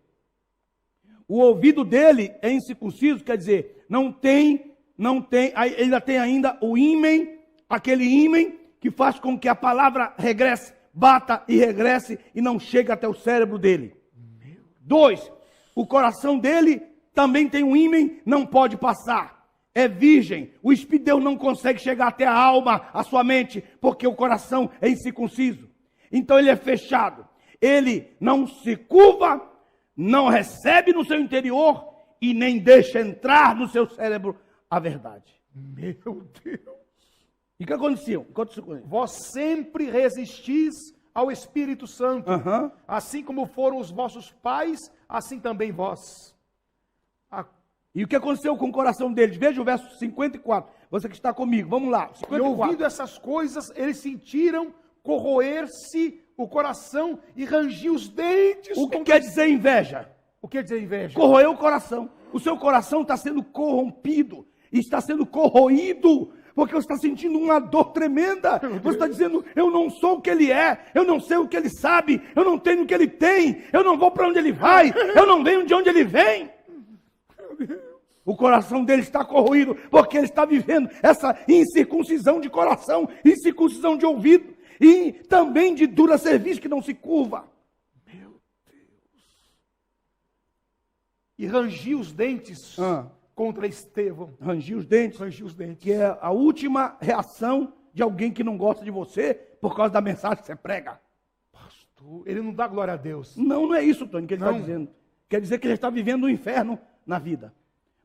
O ouvido dele é incircunciso, quer dizer, não tem, ainda tem ainda o ímen, aquele ímen que faz com que a palavra regresse, bata e regresse e não chegue até o cérebro dele. 2, o coração dele também tem um ímen, não pode passar. é virgem, o Espírito de Deus não consegue chegar até a alma, a sua mente, porque o coração é incircunciso. Então ele é fechado. Ele não se curva, não recebe no seu interior e nem deixa entrar no seu cérebro a verdade. Meu Deus. E o que aconteceu? Vós sempre resistis ao Espírito Santo, Aham. assim como foram os vossos pais, assim também vós. E o que aconteceu com o coração deles? Veja o verso 54. Você que está comigo, vamos lá. E 54. ouvindo essas coisas, eles sentiram corroer-se o coração e rangir os dentes. O que quer dizer inveja? O que quer dizer inveja? Corroeu o coração. O seu coração está sendo corrompido, está sendo corroído, porque você está sentindo uma dor tremenda. Você está dizendo, eu não sou o que ele é, eu não sei o que ele sabe, eu não tenho o que ele tem, eu não vou para onde ele vai, eu não venho de onde ele vem. O coração dele está corroído, porque ele está vivendo essa incircuncisão de coração, incircuncisão de ouvido, e também de dura serviço que não se curva. Meu Deus. E rangiu os dentes contra Estevão. Rangiu os dentes, Rangiu os dentes. que é a última reação de alguém que não gosta de você por causa da mensagem que você prega. Pastor, ele não dá glória a Deus. Não é isso, Tony, que ele está Não. dizendo. Quer dizer que ele está vivendo um inferno na vida.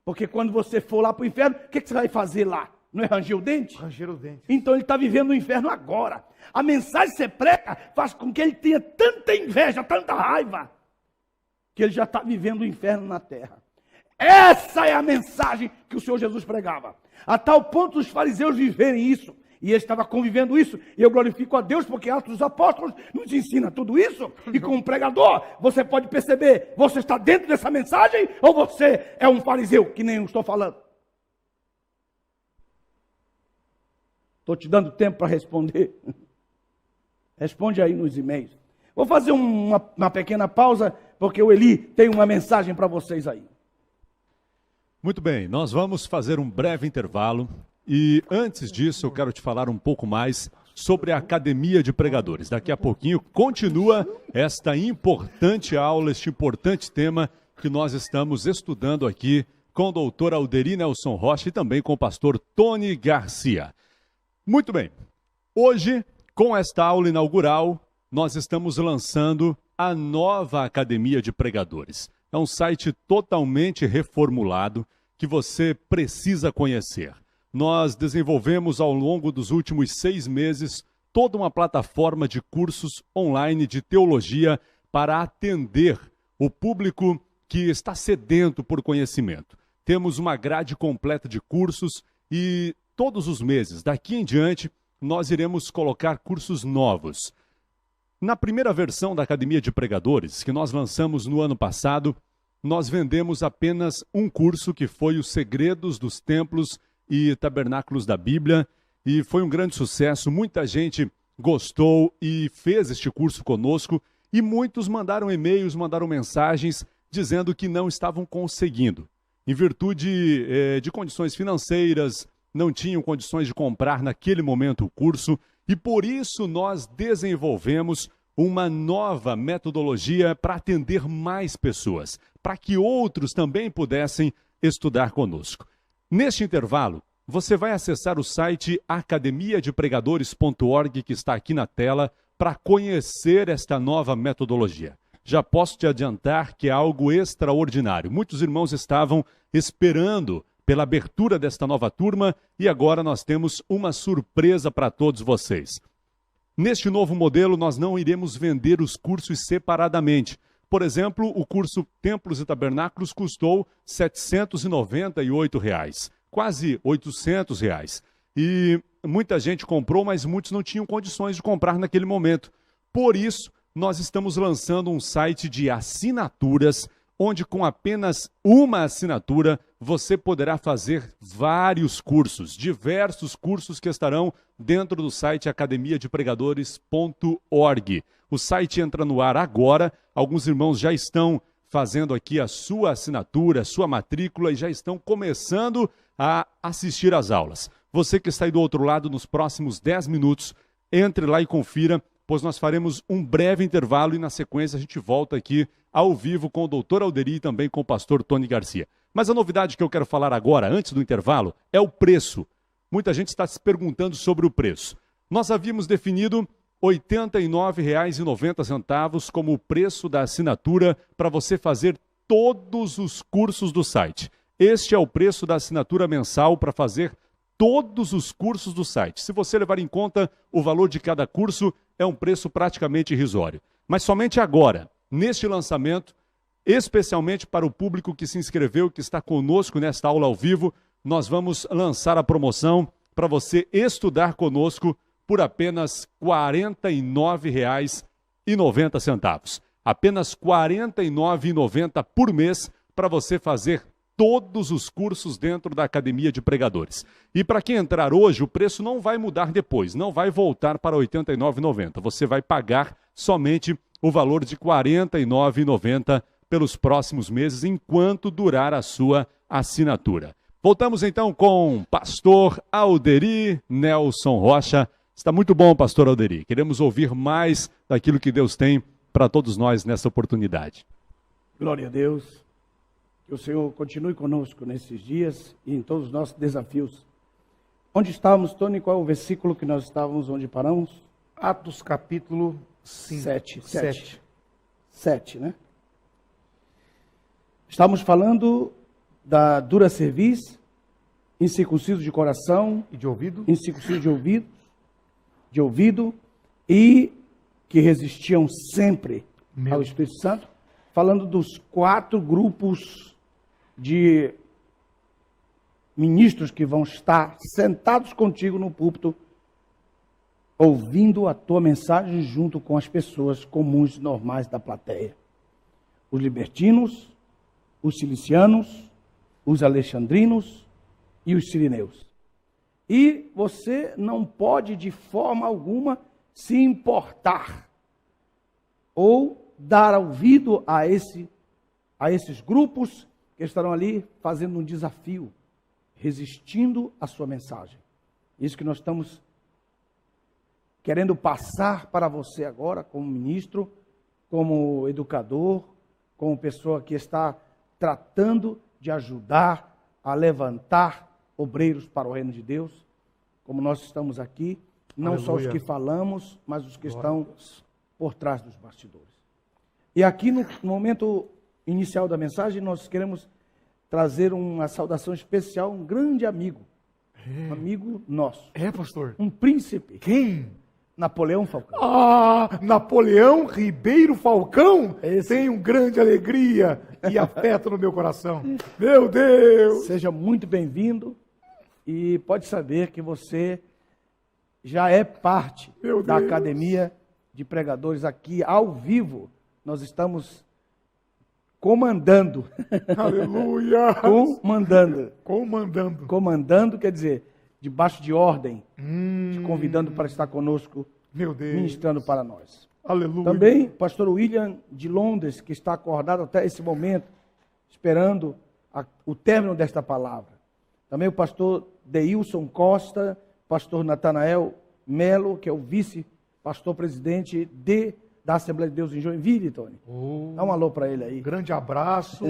Porque quando você for lá para o inferno, o que você vai fazer lá? Não é ranger o dente? Ranger os dentes. Então ele está vivendo o inferno agora. A mensagem que você prega faz com que ele tenha tanta inveja, tanta raiva, que ele já está vivendo o inferno na terra. Essa é a mensagem que o Senhor Jesus pregava. A tal ponto os fariseus viverem isso. E ele estava convivendo isso. E eu glorifico a Deus porque Atos dos Apóstolos nos ensina tudo isso. E como pregador, você pode perceber, você está dentro dessa mensagem ou você é um fariseu, que nem eu estou falando? Estou te dando tempo para responder. Responde aí nos e-mails. Vou fazer uma pequena pausa, porque o Eli tem uma mensagem para vocês aí. Muito bem, nós vamos fazer um breve intervalo. E antes disso, eu quero te falar um pouco mais sobre a Academia de Pregadores. Daqui a pouquinho continua esta importante aula, este importante tema que nós estamos estudando aqui com o doutor Alderi Nelson Rocha e também com o pastor Tony Garcia. Muito bem, hoje, com esta aula inaugural, nós estamos lançando a nova Academia de Pregadores. É um site totalmente reformulado que você precisa conhecer. Nós desenvolvemos ao longo dos últimos 6 meses toda uma plataforma de cursos online de teologia para atender o público que está sedento por conhecimento. Temos uma grade completa de cursos e todos os meses, daqui em diante, nós iremos colocar cursos novos. Na primeira versão da Academia de Pregadores, que nós lançamos no ano passado, nós vendemos apenas um curso que foi Os Segredos dos Templos e Tabernáculos da Bíblia, e foi um grande sucesso. Muita gente gostou e fez este curso conosco, e muitos mandaram e-mails, mandaram mensagens dizendo que não estavam conseguindo. Em virtude de condições financeiras, não tinham condições de comprar naquele momento o curso, e por isso nós desenvolvemos uma nova metodologia para atender mais pessoas, para que outros também pudessem estudar conosco. Neste intervalo, você vai acessar o site academiadepregadores.org, que está aqui na tela, para conhecer esta nova metodologia. Já posso te adiantar que é algo extraordinário. Muitos irmãos estavam esperando pela abertura desta nova turma e agora nós temos uma surpresa para todos vocês. Neste novo modelo, nós não iremos vender os cursos separadamente. Por exemplo, o curso Templos e Tabernáculos custou R$ 798, quase R$ 800. E muita gente comprou, mas muitos não tinham condições de comprar naquele momento. Por isso, nós estamos lançando um site de assinaturas, onde com apenas uma assinatura você poderá fazer vários cursos, diversos cursos que estarão dentro do site academiadepregadores.org. O site entra no ar agora, alguns irmãos já estão fazendo aqui a sua assinatura, a sua matrícula e já estão começando a assistir às aulas. Você que está aí do outro lado, nos próximos 10 minutos, entre lá e confira, pois nós faremos um breve intervalo e na sequência a gente volta aqui ao vivo com o doutor Alderi e também com o pastor Tony Garcia. Mas a novidade que eu quero falar agora, antes do intervalo, é o preço. Muita gente está se perguntando sobre o preço. Nós havíamos definido R$ 89,90 como o preço da assinatura para você fazer todos os cursos do site. Este é o preço da assinatura mensal para fazer todos os cursos do site. Se você levar em conta o valor de cada curso, é um preço praticamente irrisório. Mas somente agora, neste lançamento, especialmente para o público que se inscreveu, que está conosco nesta aula ao vivo, nós vamos lançar a promoção para você estudar conosco por apenas R$ 49,90. Apenas R$ 49,90 por mês para você fazer todos os cursos dentro da Academia de Pregadores. E para quem entrar hoje, o preço não vai mudar depois, não vai voltar para R$ 89,90. Você vai pagar somente o valor de R$ 49,90 pelos próximos meses, enquanto durar a sua assinatura. Voltamos então com pastor Alderi Nelson Rocha. Está muito bom, pastor Alderi. Queremos ouvir mais daquilo que Deus tem para todos nós nessa oportunidade. Glória a Deus. Que o Senhor continue conosco nesses dias e em todos os nossos desafios. Onde estávamos, Tony? Qual é o versículo que nós estávamos, onde paramos? Atos capítulo 5. 7, né? Estamos falando da dura cerviz, incircunciso de coração E de ouvido? incircunciso de ouvido e que resistiam sempre ao Espírito Santo, falando dos 4 grupos de ministros que vão estar sentados contigo no púlpito, ouvindo a tua mensagem junto com as pessoas comuns, normais da plateia. Os libertinos, os cilicianos, os alexandrinos e os sirineus. E você não pode de forma alguma se importar ou dar ouvido a esses grupos que estarão ali fazendo um desafio, resistindo à sua mensagem. Isso que nós estamos querendo passar para você agora, como ministro, como educador, como pessoa que está tratando de ajudar a levantar obreiros para o reino de Deus, como nós estamos aqui, não Aleluia. só os que falamos, mas os que estão por trás dos bastidores. E aqui no momento inicial da mensagem, nós queremos trazer uma saudação especial, um grande amigo, um amigo nosso, Pastor. um príncipe, Quem? Napoleão Falcão. Napoleão Ribeiro Falcão? Esse. Tenho grande alegria e afeto no meu coração. Meu Deus! Seja muito bem-vindo e pode saber que você já é parte Meu da Deus. Academia de Pregadores aqui, ao vivo. Nós estamos comandando. Aleluia! Comandando quer dizer, debaixo de ordem, te convidando para estar conosco, Meu Deus! ministrando para nós. Aleluia! Também, pastor William de Londres, que está acordado até esse momento, esperando o término desta palavra. Também o pastor Deilson Costa, pastor Natanael Melo, que é o vice-pastor-presidente da Assembleia de Deus em Joinville, Tony. Dá um alô para ele aí. Grande abraço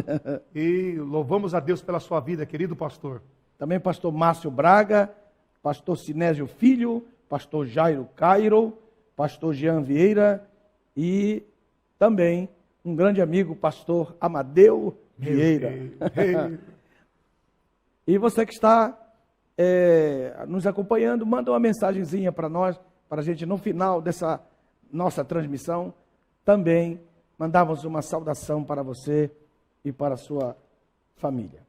e louvamos a Deus pela sua vida, querido pastor. Também pastor Márcio Braga, pastor Sinésio Filho, pastor Jairo Cairo, pastor Jean Vieira e também um grande amigo, pastor Amadeu Vieira. E você que está nos acompanhando, manda uma mensagenzinha para nós, para a gente no final dessa nossa transmissão, também mandarmos uma saudação para você e para a sua família.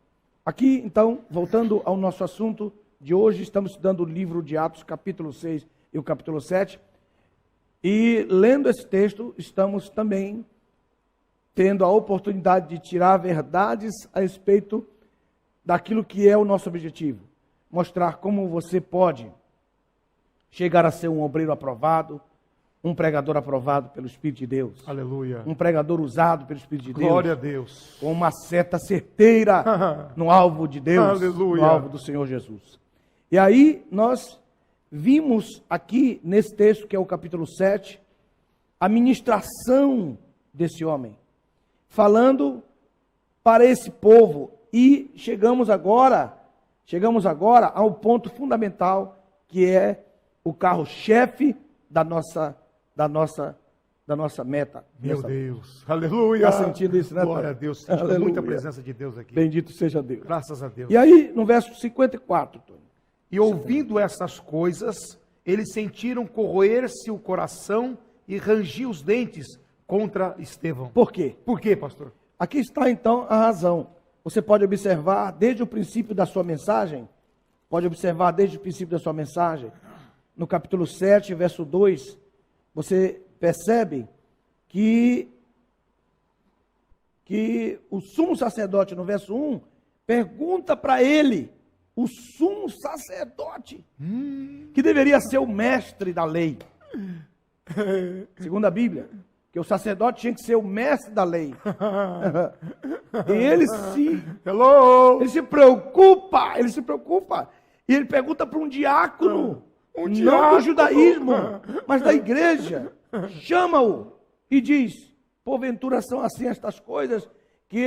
Aqui, então, voltando ao nosso assunto de hoje, estamos estudando o livro de Atos, capítulo 6 e o capítulo 7. E lendo esse texto, estamos também tendo a oportunidade de tirar verdades a respeito daquilo que é o nosso objetivo. Mostrar como você pode chegar a ser um obreiro aprovado, um pregador aprovado pelo Espírito de Deus. Aleluia! Um pregador usado pelo Espírito de Deus. Glória a Deus! Com uma seta certeira no alvo de Deus, Aleluia. no alvo do Senhor Jesus. E aí nós vimos aqui nesse texto, que é o capítulo 7, a ministração desse homem, falando para esse povo, E chegamos agora ao ponto fundamental, que é o carro-chefe da nossa meta. Meu Deus, aleluia. Está sentindo isso, né? Glória a Deus, sentindo muita presença de Deus aqui. Bendito seja Deus. Graças a Deus. E aí, no verso 54, Tony. E ouvindo essas coisas, eles sentiram corroer-se o coração e rangir os dentes contra Estevão. Por quê? Por quê, pastor? Aqui está então a razão. Você pode observar desde o princípio da sua mensagem, no capítulo 7, verso 2, você percebe que o sumo sacerdote, no verso 1, pergunta para ele, o sumo sacerdote, que deveria ser o mestre da lei, segundo a Bíblia, que o sacerdote tinha que ser o mestre da lei. E ele se preocupa, e ele pergunta para um diácono, não do judaísmo, mas da igreja, chama-o e diz, porventura são assim estas coisas, que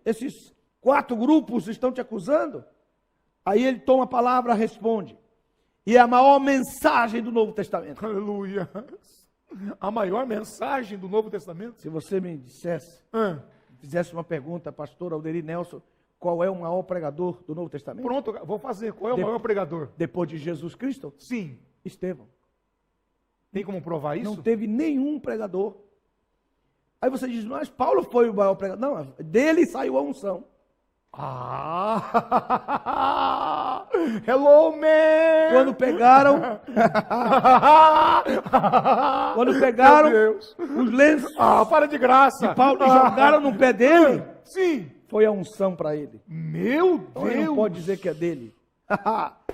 esses 4 grupos estão te acusando? Aí ele toma a palavra, responde, e é a maior mensagem do Novo Testamento. Aleluia. A maior mensagem do Novo Testamento. Se você me fizesse uma pergunta, pastor Alderi Nelson, qual é o maior pregador do Novo Testamento? Pronto, vou fazer. Qual é o maior pregador? Depois de Jesus Cristo? Sim. Estevão. Tem como provar isso? Não teve nenhum pregador. Aí você diz, mas Paulo foi o maior pregador. Não, dele saiu a unção. Hello, man! Quando pegaram os lenços para de graça! de Paulo e jogaram no pé dele, sim, foi a unção para ele. Meu Deus! Então ele não pode dizer que é dele.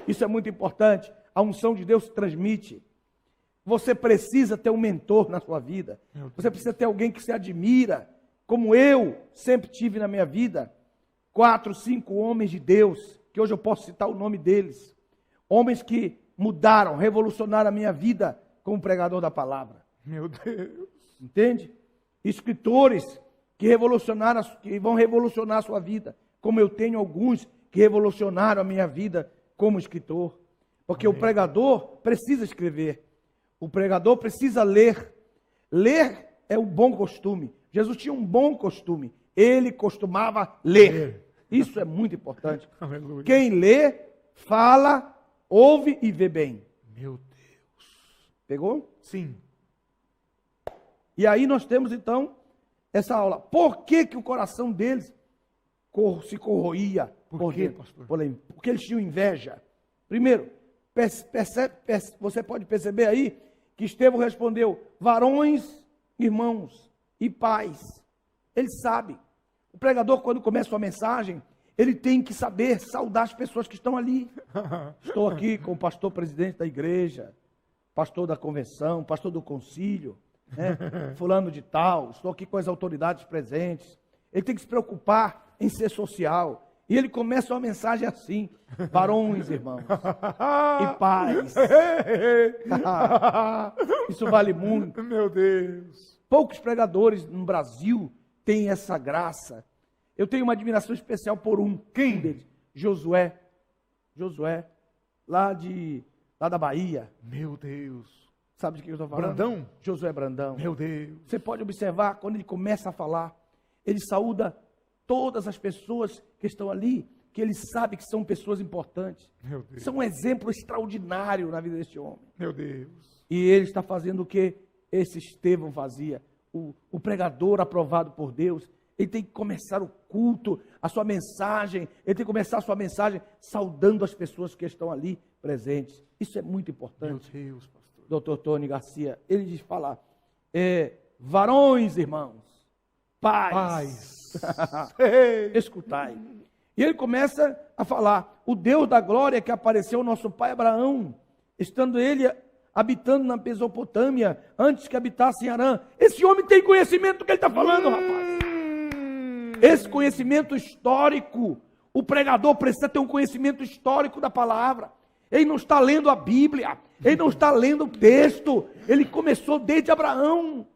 Isso é muito importante. A unção de Deus se transmite. Você precisa ter um mentor na sua vida. Você precisa ter alguém que se admira, como eu sempre tive na minha vida. 4, 5 homens de Deus, que hoje eu posso citar o nome deles. Homens que mudaram, revolucionaram a minha vida como pregador da palavra. Meu Deus. Entende? Escritores que vão revolucionar a sua vida, como eu tenho alguns que revolucionaram a minha vida como escritor. Porque o pregador precisa escrever. O pregador precisa ler. Ler é um bom costume. Jesus tinha um bom costume. Ele costumava ler. Isso é muito importante. Aleluia. Quem lê, fala, ouve e vê bem. Meu Deus. Pegou? Sim. E aí nós temos então essa aula. Por que o coração deles se corroía? Por quê, pastor? Porque eles tinham inveja. Primeiro, você pode perceber aí que Estevão respondeu, varões, irmãos e pais. Ele sabe. O pregador, quando começa sua mensagem, ele tem que saber saudar as pessoas que estão ali. Estou aqui com o pastor presidente da igreja, pastor da convenção, pastor do concílio, né? Fulano de tal, estou aqui com as autoridades presentes. Ele tem que se preocupar em ser social. E ele começa uma mensagem assim, varões, irmãos, e pais. Isso vale muito. Meu Deus. Poucos pregadores no Brasil têm essa graça. Eu tenho uma admiração especial por um. Quem? Deles? Josué, lá da Bahia. Meu Deus. Sabe de quem eu estou falando? Brandão? Josué Brandão. Meu Deus. Você pode observar, quando ele começa a falar, ele saúda todas as pessoas que estão ali, que ele sabe que são pessoas importantes. Meu Deus. São um exemplo extraordinário na vida deste homem. Meu Deus. E ele está fazendo o que esse Estevão fazia. O pregador aprovado por Deus, ele tem que começar o culto, a sua mensagem, ele tem que começar a sua mensagem saudando as pessoas que estão ali presentes. Isso é muito importante. Meu Deus, pastor. Dr. Tony Garcia, ele diz falar, varões, irmãos, pais. Escutai. E ele começa a falar, o Deus da glória que apareceu ao nosso pai Abraão, estando ele habitando na Mesopotâmia, antes que habitasse em Harã. Esse homem tem conhecimento do que ele está falando, rapaz. Esse conhecimento histórico, o pregador precisa ter um conhecimento histórico da palavra. Ele não está lendo a Bíblia, ele não está lendo o texto, ele começou desde Abraão.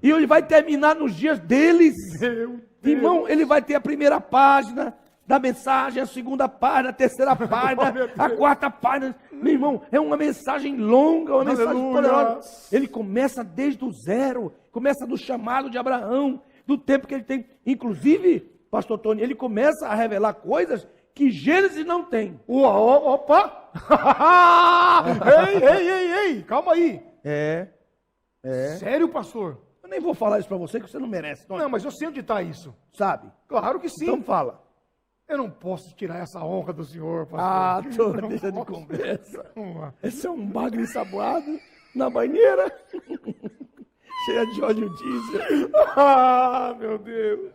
E ele vai terminar nos dias deles. Irmão, ele vai ter a primeira página, da mensagem, a segunda página, a terceira página, a quarta página. Meu irmão, é uma mensagem longa, uma mensagem poderosa. Ele começa desde o zero, começa do chamado de Abraão, do tempo que ele tem. Inclusive, pastor Tony, ele começa a revelar coisas que Gênesis não tem. Opa! Ei, calma aí. É. Sério, pastor? Eu nem vou falar isso para você, que você não merece, Tony. Não, mas eu sei onde está isso. Sabe? Claro que sim. Então fala. Eu não posso tirar essa honra do senhor, pastor. Tony, deixa de conversa. Vamos lá. Esse é um bagulho ensaboado na banheira, cheia de óleo diesel. Meu Deus.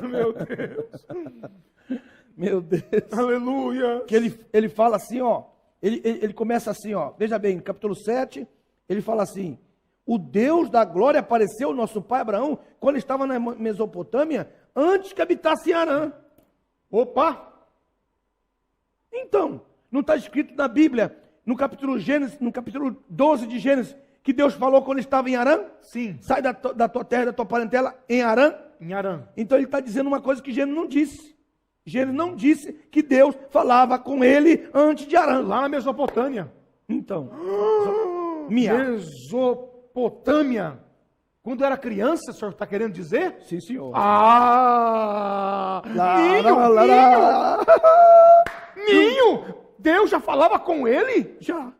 Meu Deus. Meu Deus. Aleluia. Que ele fala assim, ó. Ele começa assim, ó. Veja bem, no capítulo 7, ele fala assim: o Deus da glória apareceu ao nosso pai Abraão quando estava na Mesopotâmia, antes que habitasse em Harã. Opa! Então, não está escrito na Bíblia, no capítulo 12 de Gênesis, que Deus falou quando estava em Harã? Sim. Sai da tua terra, da tua parentela, em Harã? Em Harã. Então ele está dizendo uma coisa que Gênesis não disse. Gênesis não disse que Deus falava com ele antes de Harã. Lá na Mesopotâmia. Então, Mesopotâmia. Quando era criança, o senhor está querendo dizer? Sim, senhor. Ninho! Deus já falava com ele? Já.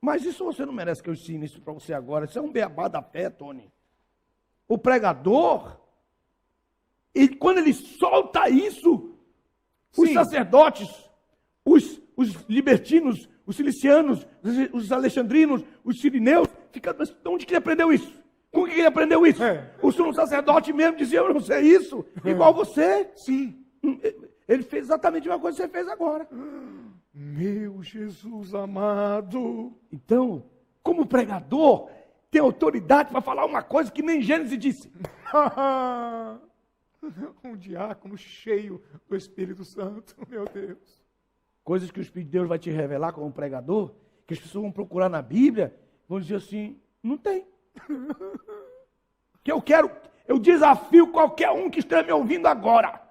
Mas isso você não merece que eu ensine isso para você agora. Isso é um beabá da fé, Tony. O pregador, quando ele solta isso, os sacerdotes, os libertinos, os cilicianos, os alexandrinos, os sirineus, ficam, de onde que ele aprendeu isso? Com que ele aprendeu isso? O sumo sacerdote mesmo dizia: eu não sei isso, igual você. Sim. Ele fez exatamente a mesma coisa que você fez agora. Meu Jesus amado. Então, como pregador, tem autoridade para falar uma coisa que nem Gênesis disse. Um diácono cheio do Espírito Santo, meu Deus. Coisas que o Espírito de Deus vai te revelar como pregador, que as pessoas vão procurar na Bíblia, vão dizer assim: não tem. Que eu desafio qualquer um que esteja me ouvindo agora.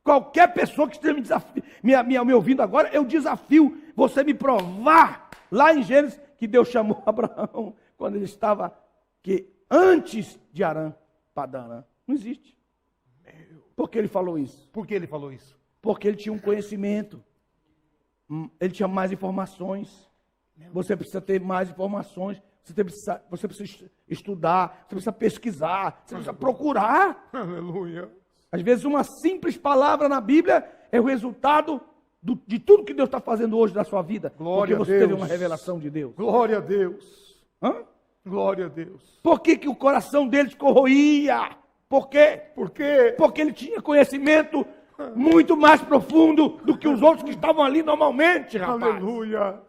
Qualquer pessoa que esteja me ouvindo agora, eu desafio você me provar lá em Gênesis que Deus chamou Abraão quando ele estava antes de Harã, Padã. Não existe. Por que ele falou isso? Por que ele falou isso? Porque ele tinha um conhecimento. Ele tinha mais informações. Você precisa ter mais informações. Você precisa estudar. Você precisa pesquisar. Você precisa procurar. Aleluia. Às vezes uma simples palavra na Bíblia é o resultado de tudo que Deus está fazendo hoje na sua vida. Glória a Deus. Porque você teve uma revelação de Deus. Glória a Deus. Hã? Glória a Deus. Por que o coração deles corroía? Por quê? Por quê? Porque ele tinha conhecimento muito mais profundo do que os outros que estavam ali normalmente, rapaz. Aleluia.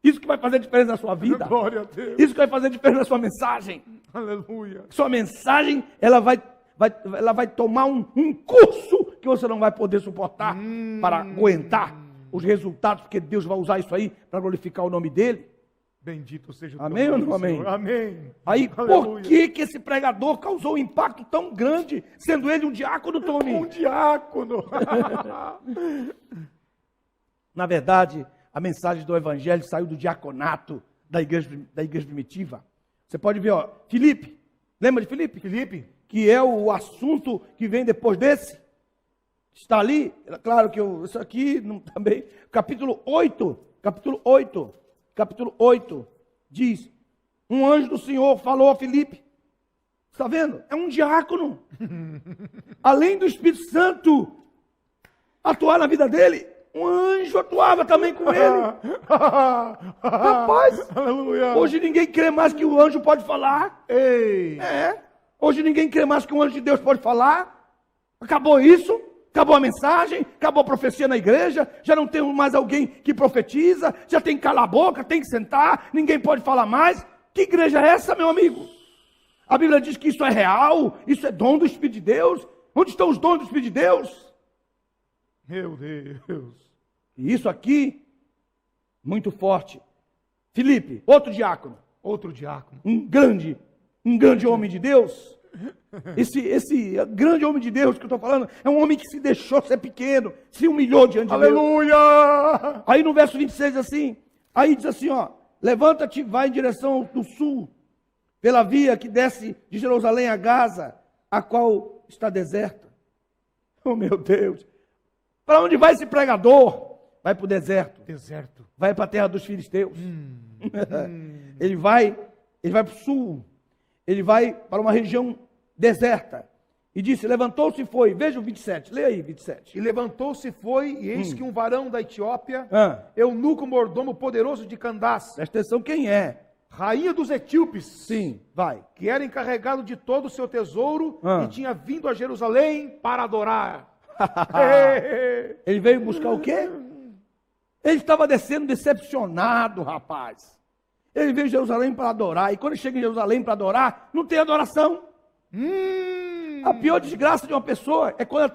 Isso que vai fazer diferença na sua vida. Glória a Deus. Isso que vai fazer diferença na sua mensagem. Aleluia. Sua mensagem, ela vai tomar um curso que você não vai poder suportar para aguentar os resultados, porque Deus vai usar isso aí para glorificar o nome dele. Bendito seja o Amém ou não amém? Amém. Aí, Aleluia. por que esse pregador causou um impacto tão grande, sendo ele um diácono, Tony? Um diácono. Na verdade, a mensagem do evangelho saiu do diaconato da igreja primitiva. Você pode ver, ó, Filipe. Lembra de Filipe? Filipe. Que é o assunto que vem depois desse. Está ali, claro que isso aqui também, capítulo 8, diz: um anjo do Senhor falou a Filipe. Está vendo? É um diácono. Além do Espírito Santo atuar na vida dele, um anjo atuava também com ele. Rapaz, aleluia. Hoje ninguém crê mais que o anjo pode falar. Ei. Hoje ninguém crê mais que um anjo de Deus pode falar. Acabou isso. Acabou a mensagem, acabou a profecia na igreja, já não tem mais alguém que profetiza, já tem que calar a boca, tem que sentar, ninguém pode falar mais. Que igreja é essa, meu amigo? A Bíblia diz que isso é real, isso é dom do Espírito de Deus. Onde estão os dons do Espírito de Deus? Meu Deus. E isso aqui, muito forte. Filipe, outro diácono. Outro diácono. Um grande homem de Deus. Esse grande homem de Deus que eu estou falando, é um homem que se deixou ser pequeno, se humilhou diante de Deus. Aleluia! Aí no verso 26 assim, aí diz assim, ó, levanta-te e vai em direção do sul, pela via que desce de Jerusalém a Gaza, a qual está deserta. Oh meu Deus! Para onde vai esse pregador? Vai para o deserto. Deserto. Vai para a terra dos filisteus. Ele vai para o sul. Ele vai para uma região deserta. E disse, levantou-se e foi. Veja o 27, leia aí 27. E levantou-se e foi, e eis que um varão da Etiópia, Ah. eunuco mordomo poderoso de Candás, Presta atenção quem é. rainha dos etíopes, Sim, vai. que era encarregado de todo o seu tesouro, Ah. e tinha vindo a Jerusalém para adorar. Ele veio buscar o quê? Ele estava descendo decepcionado, rapaz. Ele veio em Jerusalém para adorar. E quando chega em Jerusalém para adorar, não tem adoração. A pior desgraça de uma pessoa é quando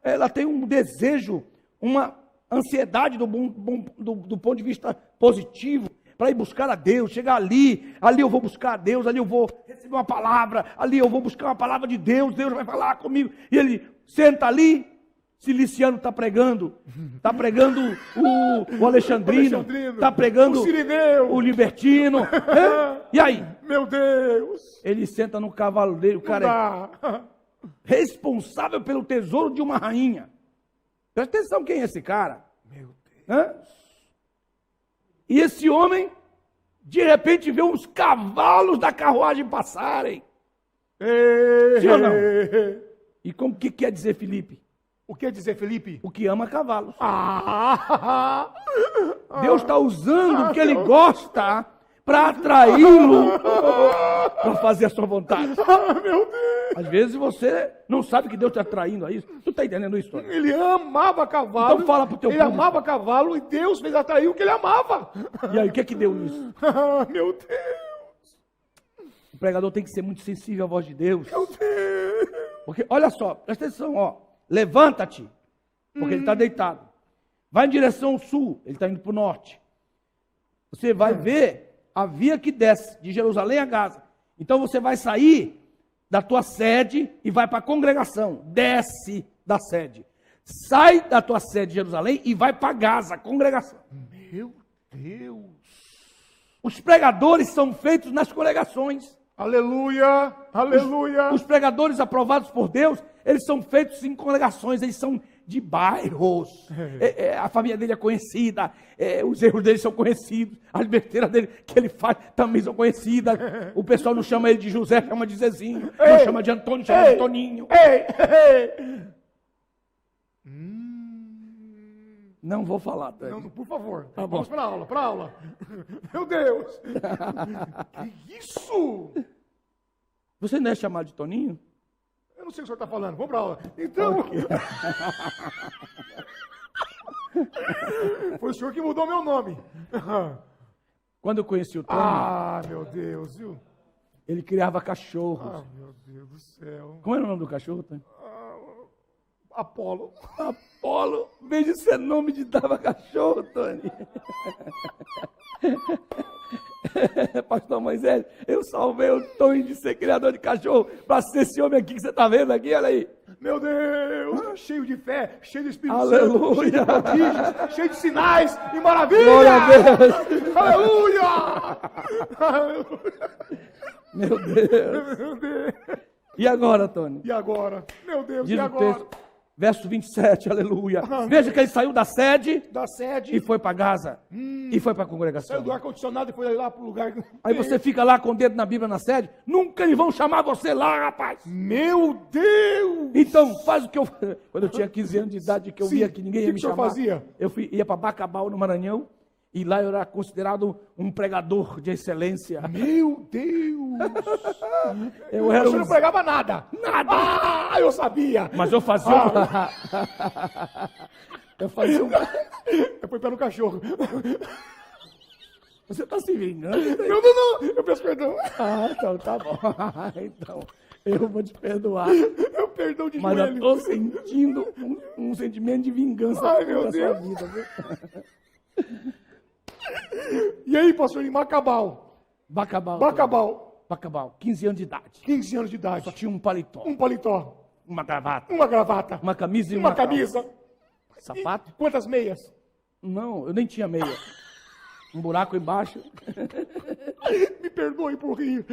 ela tem um desejo, uma ansiedade do ponto de vista positivo, para ir buscar a Deus, chegar ali eu vou buscar a Deus, ali eu vou receber uma palavra, ali eu vou buscar uma palavra de Deus, Deus vai falar comigo. E ele senta ali, Ciliciano está pregando o Alexandrino, está pregando o Cirineu, o Libertino. E aí? Meu Deus! Ele senta no cavalo dele, o cara é responsável pelo tesouro de uma rainha. Presta atenção quem é esse cara. Meu Deus! Hã? E esse homem, de repente, vê uns cavalos da carruagem passarem. Sim ou não? E como que quer dizer Felipe? O que dizer, Felipe? O que ama cavalos. Ah! Deus está usando o que ele gosta para atraí-lo, para fazer a sua vontade. Meu Deus! Às vezes você não sabe que Deus está atraindo a isso. Tu está entendendo isso, Tony? Ele amava cavalo. Então fala pro teu Ele público. amava cavalo e Deus fez atrair o que ele amava. E aí, o que é que deu nisso? Meu Deus! O pregador tem que ser muito sensível à voz de Deus. Meu Deus! Porque, olha só, presta atenção, ó. Levanta-te, porque ele está deitado. Vai em direção ao sul, ele está indo para o norte. Você vai ver a via que desce de Jerusalém a Gaza. Então você vai sair da tua sede e vai para a congregação. Desce da sede. Sai da tua sede de Jerusalém e vai para Gaza, a congregação. Meu Deus! Os pregadores são feitos nas congregações. Aleluia! Aleluia! Os pregadores aprovados por Deus, eles são feitos em congregações, eles são de bairros. A família dele é conhecida, os erros dele são conhecidos, as besteiras dele que ele faz também são conhecidas. O pessoal não chama ele de José, chama de Zezinho. Não chama de Antônio, chama de Toninho. Não vou falar, Tânia. Não, por favor. Tá bom. Vamos para a aula, para a aula. Meu Deus! Que isso? Você não é chamado de Toninho? Eu não sei o que o senhor está falando. Vamos para a aula. Então... Foi o senhor que mudou meu nome. Quando eu conheci o Tony, Meu Deus, viu? ele criava cachorros. Meu Deus do céu. Como era o nome do cachorro, Tony? Apolo. Apolo. Veja esse nome de dava cachorro, Tony. Pastor Moisés, eu salvei o Tony de ser criador de cachorro para ser esse homem aqui que você está vendo aqui, olha aí. Meu Deus, cheio de fé, cheio de Espírito Aleluia. Santo, cheio de prodígios, cheio de sinais e maravilhas. Glória a Deus. Aleluia. Meu Deus. Meu Deus. E agora, Tony? E agora? Meu Deus, Diz e o agora? texto, verso 27, aleluia. Veja que ele saiu da sede Da sede, e foi para Gaza. E foi para a congregação. saiu do ar-condicionado e foi lá para o lugar. Aí você fica lá com o dedo na Bíblia na sede, nunca eles vão chamar você lá, rapaz. Meu Deus! Então, faz o que eu... Quando eu tinha 15 anos de idade, que eu Sim. via que ninguém O ia que me que o senhor chamar. fazia? Eu ia para Bacabal, no Maranhão, e lá eu era considerado um pregador de excelência. Meu Deus! Eu era Você não pregava nada. Nada! Eu sabia! Mas eu fazia... Eu fazia... Eu fui pelo cachorro. Você está se vingando? Não. Eu peço perdão. Então tá bom. Então, eu vou te perdoar. Eu perdão de Mas eu joelho. estou sentindo um sentimento de vingança Ai, meu contra a sua Deus. vida. Viu? E aí, pastor, em Macabal? Bacabal. Bacabal. Bacabal, 15 anos de idade. 15 anos de idade. Só tinha um paletó, Um paletó. uma gravata, Uma gravata. uma camisa e Uma calça. camisa. Sapato? Quantas meias? Não, eu nem tinha meia. Um buraco embaixo. Me perdoe por rir.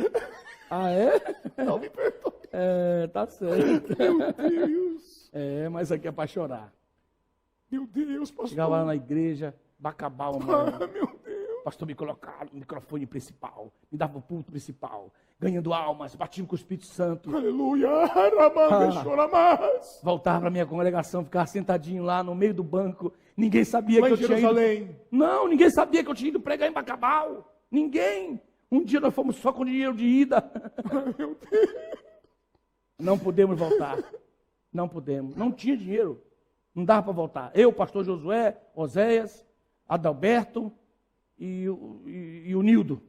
Ah, é? Não, me perdoe. É, tá certo. Meu Deus. É, mas aqui é pra chorar. Meu Deus, pastor. Chegava lá na igreja, Bacabal, Ah, meu Deus. o pastor me colocava no microfone principal, me dava o púlpito principal, ganhando almas, batindo com o Espírito Santo. Aleluia. Ramanda, chora mais. Voltava para minha congregação, ficava sentadinho lá no meio do banco. Ninguém sabia Lá que em eu tinha ido. Jerusalém. Não, ninguém sabia que eu tinha ido pregar em Bacabal. Ninguém. Um dia nós fomos só com dinheiro de ida. Meu Deus. Não podemos voltar. Não podemos. Não tinha dinheiro. Não dava para voltar. Eu, pastor Josué, Oséias, Adalberto e o Nildo.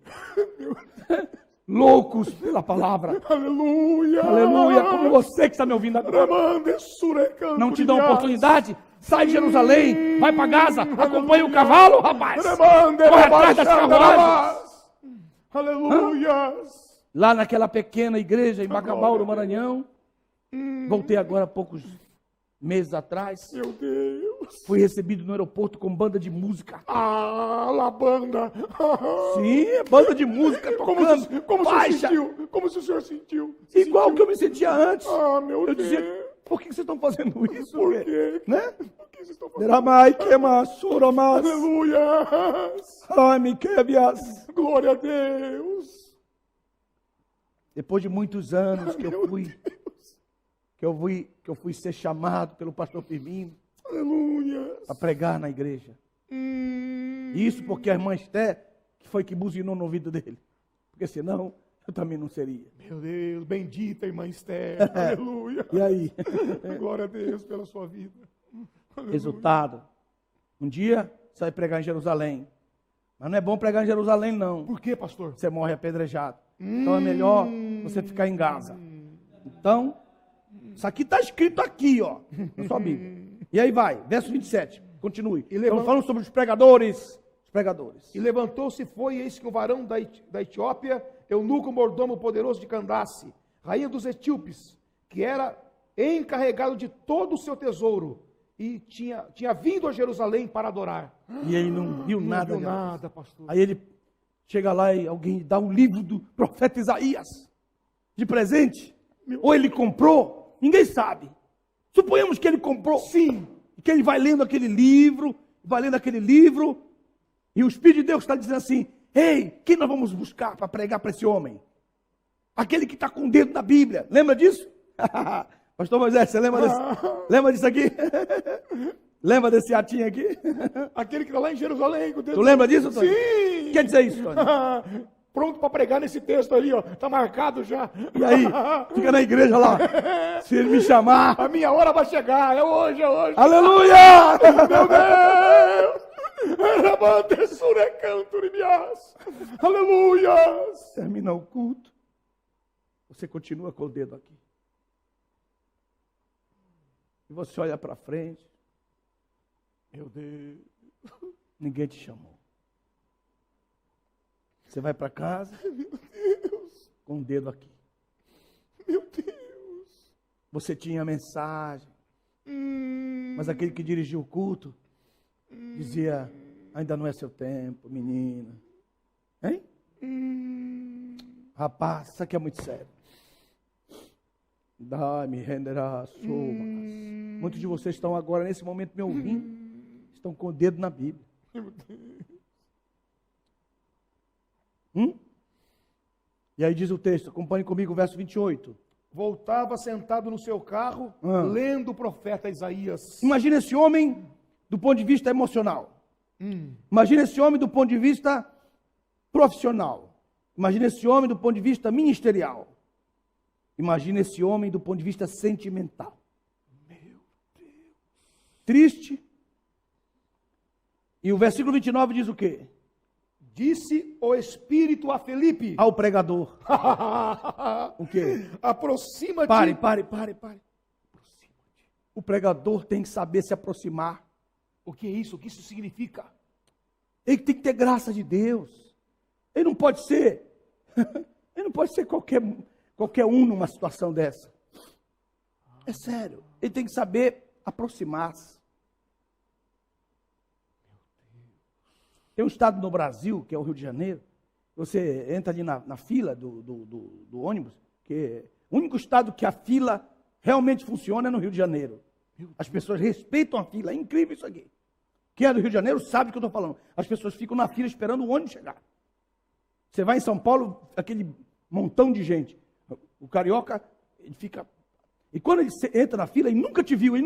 Loucos pela palavra. Aleluia. Aleluia. Como você que está me ouvindo agora. Ramanda, surecando. Não te dão oportunidade? Sai de Jerusalém, vai para Gaza, acompanha o cavalo, rapaz. Corre atrás das carruagens. Aleluia. Lá naquela pequena igreja em Bacabal, no Maranhão. Voltei agora há poucos meses atrás. Meu Deus. Fui recebido no aeroporto com banda de música. Ah, la banda. Sim, banda de música tocando. Como se faixa. sentiu? Como se o senhor sentiu? Igual que eu me sentia antes. Ah, meu Eu Deus. dizia, por que vocês estão fazendo isso? Por quê? Né? Por que vocês estão fazendo? Deramai, queima, suramas, Aleluia. ai, quebias. Glória a Deus. Depois de muitos anos que eu fui ser chamado pelo pastor Firmino Aleluia. para pregar na igreja. Isso porque a irmã Esté que foi que buzinou no ouvido dele. Porque senão eu também não seria. Meu Deus, bendita irmã Esther. Aleluia. E aí? Glória a Deus pela sua vida. Aleluia. Resultado. Um dia você vai pregar em Jerusalém. Mas não é bom pregar em Jerusalém, não. Por quê, pastor? Você morre apedrejado. Então é melhor você ficar em Gaza. Então, isso aqui está escrito aqui, ó, na sua Bíblia. E aí vai, verso 27, continue. Estamos falando sobre os pregadores. Os pregadores. E levantou-se e foi, e eis que um varão da Etiópia, eunuco mordomo poderoso de Candace, rainha dos etíopes, que era encarregado de todo o seu tesouro, e tinha vindo a Jerusalém para adorar. E ele não viu nada. Não viu nada, pastor. Aí ele chega lá e alguém dá um livro do profeta Isaías de presente. Ou ele comprou, ninguém sabe. Suponhamos que ele comprou. Sim. E que ele vai lendo aquele livro, e o Espírito de Deus está dizendo assim: ei, quem nós vamos buscar para pregar para esse homem? Aquele que está com o dedo na Bíblia. Lembra disso? Pastor Moisés, você lembra disso aqui? Lembra desse atinho aqui? Aquele que está lá em Jerusalém. Com o dedo... Tu lembra disso, Tony? Sim. Quer dizer isso, Tony? Pronto para pregar nesse texto ali, ó. Está marcado já. E aí? Fica na igreja lá. Se ele me chamar. A minha hora vai chegar. É hoje, é hoje. Aleluia! Meu Deus! Aleluia! Termina o culto. Você continua com o dedo aqui. E você olha para frente. Meu Deus. Ninguém te chamou. Você vai para casa. Meu Deus. Com o dedo aqui. Meu Deus. Você tinha mensagem. Mas aquele que dirigiu o culto dizia: ainda não é seu tempo, menina. Hein? Rapaz, isso aqui é muito sério. Dá-me renderá somas. Muitos de vocês estão agora, nesse momento, me ouvindo. Estão com o dedo na Bíblia. Meu Deus. E aí diz o texto, acompanhe comigo o verso 28. Voltava sentado no seu carro, lendo o profeta Isaías. Imagina esse homem do ponto de vista emocional. Imagina esse homem do ponto de vista profissional. Imagina esse homem do ponto de vista ministerial. Imagina esse homem do ponto de vista sentimental. Meu Deus. Triste. E o versículo 29 diz o quê? Disse o Espírito a Felipe. Ao pregador. O quê? Aproxima-te. Pare. Aproxima-te. O pregador tem que saber se aproximar. O que é isso? O que isso significa? Ele tem que ter graça de Deus. Ele não pode ser não pode ser qualquer um numa situação dessa. É sério. Ele tem que saber aproximar-se. Tem um estado no Brasil, que é o Rio de Janeiro. Você entra ali na fila do ônibus, que é o único estado que a fila realmente funciona é no Rio de Janeiro. As pessoas respeitam a fila. É incrível isso aqui. Quem é do Rio de Janeiro sabe o que eu estou falando. As pessoas ficam na fila esperando o ônibus chegar. Você vai em São Paulo, aquele montão de gente. O carioca, ele fica... E quando ele entra na fila, ele nunca te viu.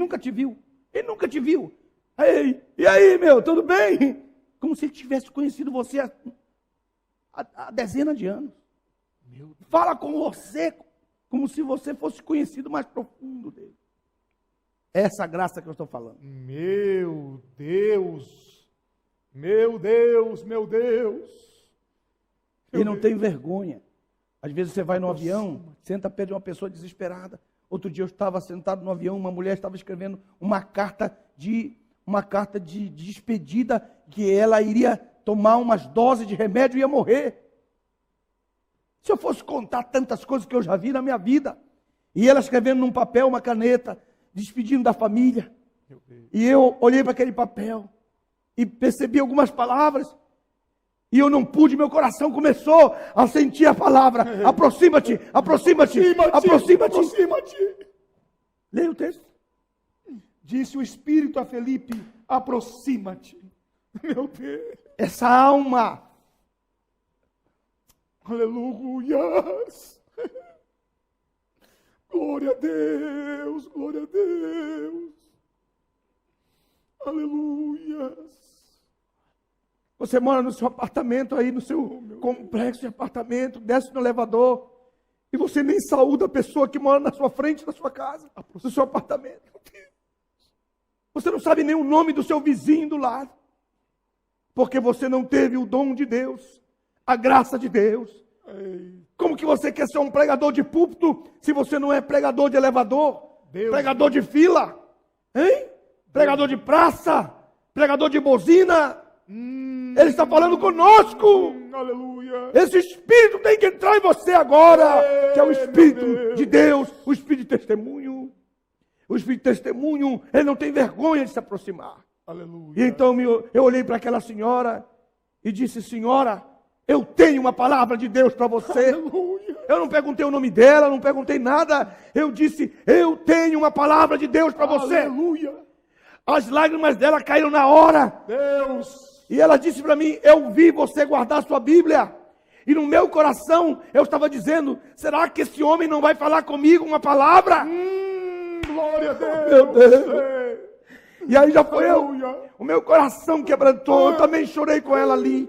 E aí, meu, tudo bem? Como se ele tivesse conhecido você há dezenas de anos. Fala com você como se você fosse conhecido mais profundo dele. Essa graça que eu estou falando. Meu Deus! Meu Deus! Meu Deus! E não tem vergonha. Às vezes você vai no avião, senta perto de uma pessoa desesperada. Outro dia eu estava sentado no avião, uma mulher estava escrevendo uma carta de despedida, que ela iria tomar umas doses de remédio e ia morrer. Se eu fosse contar tantas coisas que eu já vi na minha vida, e ela escrevendo num papel, uma caneta, despedindo da família, e eu olhei para aquele papel, e percebi algumas palavras, e eu não pude, meu coração começou a sentir a palavra, aproxima-te, aproxima-te, aproxima-te. Leia o texto. Disse o Espírito a Felipe, aproxima-te. Meu Deus. Essa alma. Aleluias. Glória a Deus, glória a Deus. Aleluias. Você mora no seu apartamento aí, no seu complexo de apartamento, desce no elevador, e você nem saúda a pessoa que mora na sua frente, na sua casa, no seu apartamento. Você não sabe nem o nome do seu vizinho do lado, porque você não teve o dom de Deus, a graça de Deus. Como que você quer ser um pregador de púlpito, se você não é pregador de elevador, pregador de fila, hein? Pregador de praça, pregador de buzina. Ele está falando conosco. Aleluia. Esse Espírito tem que entrar em você agora, que é o Espírito de Deus, o Espírito de testemunho. O Espírito de testemunho, ele não tem vergonha de se aproximar. Aleluia. E então eu olhei para aquela senhora e disse: senhora, eu tenho uma palavra de Deus para você. Aleluia. Eu não perguntei o nome dela, não perguntei nada. Eu disse: eu tenho uma palavra de Deus para você. Aleluia. As lágrimas dela caíram na hora. Deus. E ela disse para mim: eu vi você guardar a sua Bíblia. E no meu coração eu estava dizendo: será que esse homem não vai falar comigo uma palavra? Glória a Deus. Meu Deus. E aí já foi o meu coração quebrantou. Eu também chorei com ela ali.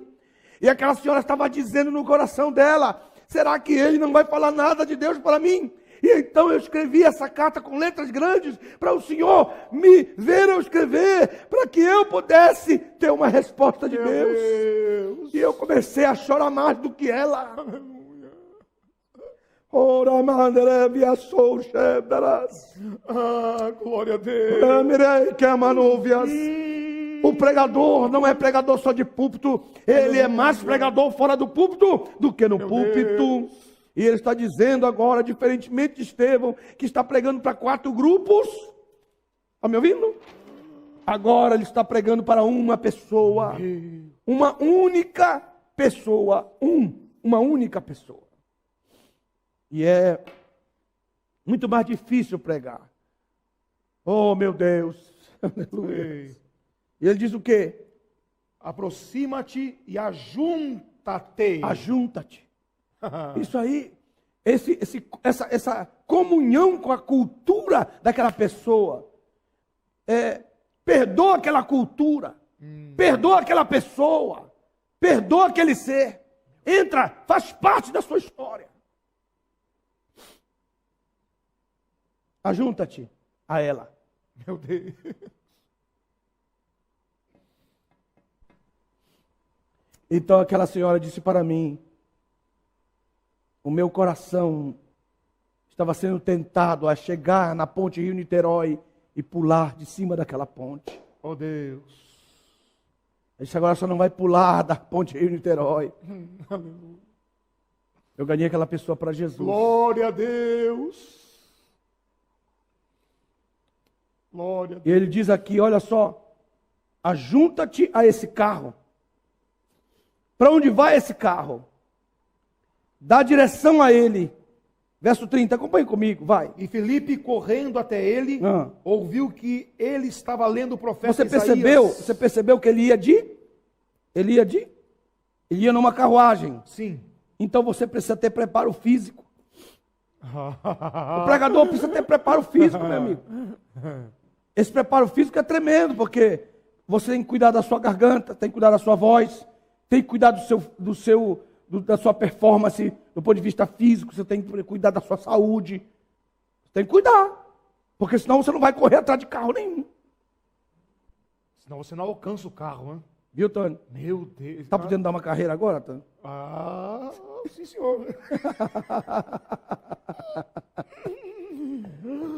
E aquela senhora estava dizendo no coração dela: será que ele não vai falar nada de Deus para mim? E então eu escrevi essa carta com letras grandes para o Senhor me ver eu escrever, para que eu pudesse ter uma resposta de Deus. E eu comecei a chorar mais do que ela. Ora, mandere via soucheberas. Glória a Deus. Que amanuvias. O pregador não é pregador só de púlpito, ele é mais pregador fora do púlpito do que no púlpito. E ele está dizendo agora, diferentemente de Estevão, que está pregando para 4 grupos. Está me ouvindo? Agora ele está pregando para uma pessoa. Uma única pessoa. Uma única pessoa. E é muito mais difícil pregar. Oh, meu Deus. Aleluia. E ele diz o quê? Aproxima-te e ajunta-te. Ajunta-te. Isso aí, essa comunhão com a cultura daquela pessoa. Perdoa aquela cultura. Perdoa aquela pessoa. Perdoa aquele ser. Entra, faz parte da sua história. Ajunta-te a ela. Meu Deus. Então aquela senhora disse para mim: o meu coração estava sendo tentado a chegar na ponte Rio-Niterói e pular de cima daquela ponte. Oh Deus. Eu disse: agora só não vai pular da ponte Rio-Niterói. Eu ganhei aquela pessoa para Jesus. Glória a Deus. Glória a Deus. E ele diz aqui, olha só, ajunta-te a esse carro. Para onde vai esse carro? Dá direção a ele. Verso 30, acompanhe comigo, vai. E Filipe, correndo até ele, ouviu que ele estava lendo o profeta Isaías. Você percebeu que ele ia numa carruagem. Sim. Então você precisa ter preparo físico. O pregador precisa ter preparo físico, meu amigo. Esse preparo físico é tremendo, porque você tem que cuidar da sua garganta, tem que cuidar da sua voz, tem que cuidar da sua performance do ponto de vista físico, você tem que cuidar da sua saúde. Você tem que cuidar, porque senão você não vai correr atrás de carro nenhum. Senão você não alcança o carro, né? Viu, Tony? Meu Deus. Está podendo dar uma carreira agora, Tony? Ah, sim, senhor.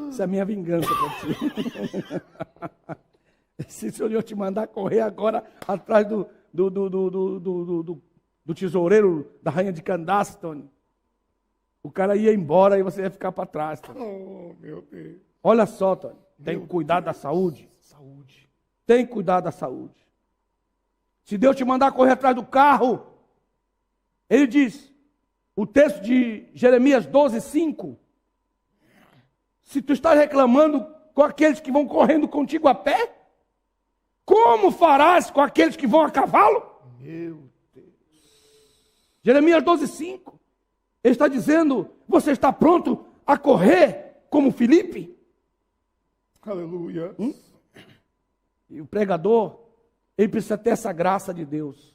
Isso é a minha vingança para ti. Se o Senhor te mandar correr agora atrás do tesoureiro da rainha de Candace, Tony, o cara ia embora e você ia ficar para trás, Tony. Oh, meu Deus. Olha só, Tony, tem que cuidar da saúde. Saúde. Tem que cuidar da saúde. Se Deus te mandar correr atrás do carro, ele diz, o texto de Jeremias 12:5, se tu estás reclamando com aqueles que vão correndo contigo a pé, como farás com aqueles que vão a cavalo? Meu Deus. Jeremias 12:5, ele está dizendo, você está pronto a correr como Filipe? Aleluia. E o pregador, ele precisa ter essa graça de Deus.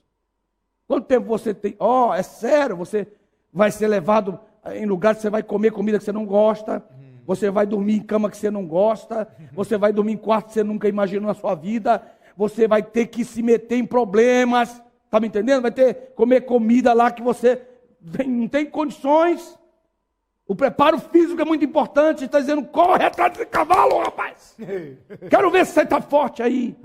Quanto tempo você tem? É sério, você vai ser levado em lugar que você vai comer comida que você não gosta, você vai dormir em cama que você não gosta, você vai dormir em quarto que você nunca imaginou na sua vida, você vai ter que se meter em problemas, tá me entendendo? Vai ter que comer comida lá que você não tem condições. O preparo físico é muito importante. Está dizendo, corre atrás desse cavalo, rapaz. Quero ver se você está forte aí.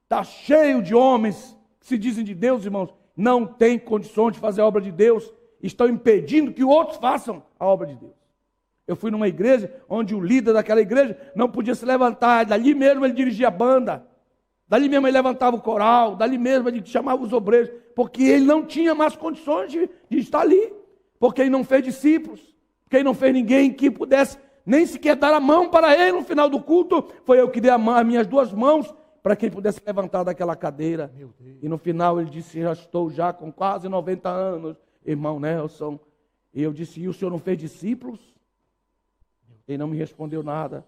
Está cheio de homens que se dizem de Deus, irmãos, não tem condições de fazer a obra de Deus, estão impedindo que outros façam a obra de Deus. Eu fui numa igreja onde o líder daquela igreja não podia se levantar, dali mesmo ele dirigia a banda, dali mesmo ele levantava o coral, dali mesmo ele chamava os obreiros, porque ele não tinha mais condições de estar ali, porque ele não fez discípulos, porque ele não fez ninguém que pudesse nem sequer dar a mão para ele no final do culto. Foi eu que dei as minhas duas mãos para que ele pudesse levantar daquela cadeira. E no final ele disse, já estou com quase 90 anos, irmão Nelson. E eu disse, e o senhor não fez discípulos? Ele não me respondeu nada.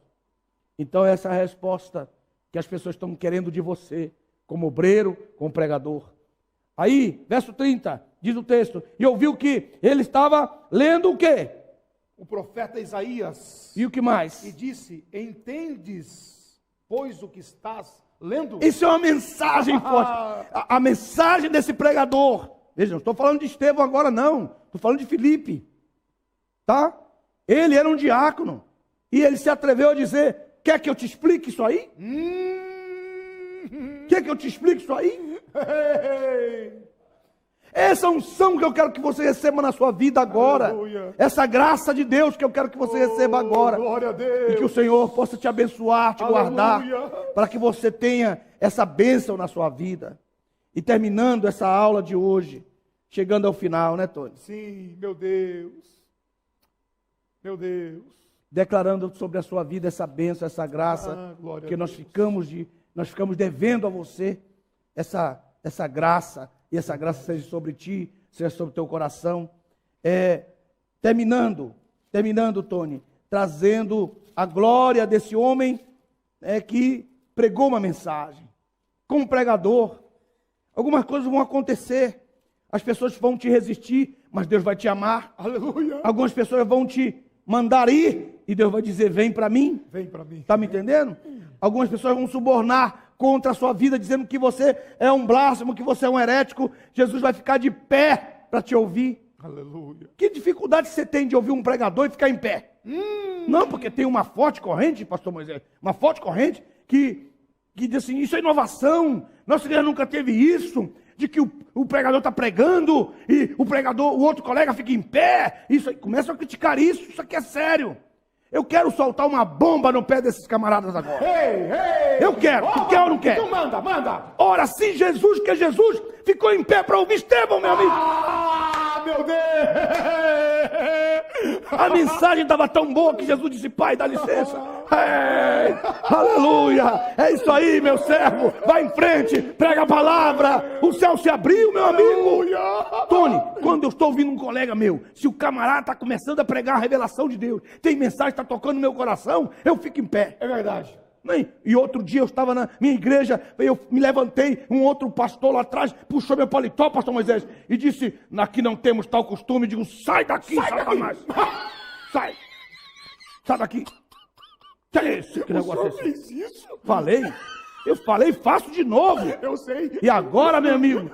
Então essa é a resposta que as pessoas estão querendo de você, como obreiro, como pregador. Aí, verso 30, diz o texto, e ouviu que ele estava lendo o quê? O profeta Isaías. E o que mais? E disse, entendes, pois, o que estás lendo? Isso é uma mensagem forte. A mensagem desse pregador. Veja, não estou falando de Estevão agora não. Estou falando de Filipe. Tá? Ele era um diácono. E ele se atreveu a dizer, quer que eu te explique isso aí? Quer que eu te explique isso aí? Essa unção que eu quero que você receba na sua vida agora. Aleluia. Essa graça de Deus que eu quero que você receba agora. Glória a Deus. E que o Senhor possa te abençoar, te guardar, para que você tenha essa bênção na sua vida. E terminando essa aula de hoje, chegando ao final, né, Tony? Sim, meu Deus. Meu Deus. Declarando sobre a sua vida essa bênção, essa graça, que nós ficamos devendo a você essa graça, e essa graça seja sobre ti, seja sobre o teu coração. Terminando, Tony, trazendo a glória desse homem que pregou uma mensagem. Como pregador, algumas coisas vão acontecer, as pessoas vão te resistir, mas Deus vai te amar. Aleluia. Algumas pessoas vão te mandar ir, e Deus vai dizer, vem para mim. Vem para mim. Está me entendendo? Algumas pessoas vão subornar contra a sua vida, dizendo que você é um blasfemo, que você é um herético. Jesus vai ficar de pé para te ouvir. Aleluia. Que dificuldade você tem de ouvir um pregador e ficar em pé? Não, porque tem uma forte corrente, pastor Moisés, uma forte corrente que diz assim, isso é inovação, nossa igreja nunca teve isso, de que o pregador está pregando e o outro colega fica em pé. Isso aí, começam a criticar isso aqui é sério. Eu quero soltar uma bomba no pé desses camaradas agora. Eu quero, tu quer ou não quer? Então manda. Ora, se Jesus, que é Jesus, ficou em pé para ouvir Estevão, meu amigo. Ah, meu Deus! A mensagem estava tão boa que Jesus disse, pai, dá licença. Aleluia! É isso aí, meu servo. Vai em frente, prega a palavra. O céu se abriu, meu amigo. Tony, quando eu estou ouvindo um colega meu, se o camarada está começando a pregar a revelação de Deus, tem mensagem que está tocando no meu coração, eu fico em pé. É verdade. E outro dia eu estava na minha igreja, eu me levantei, um outro pastor lá atrás puxou meu paletó, pastor Moisés, e disse, aqui não temos tal costume. Eu digo, sai daqui, Satanás. Sai daqui. Que é esse? Que negócio é esse? Fez isso? Eu falei, faço de novo. Eu sei. E agora, meu amigo,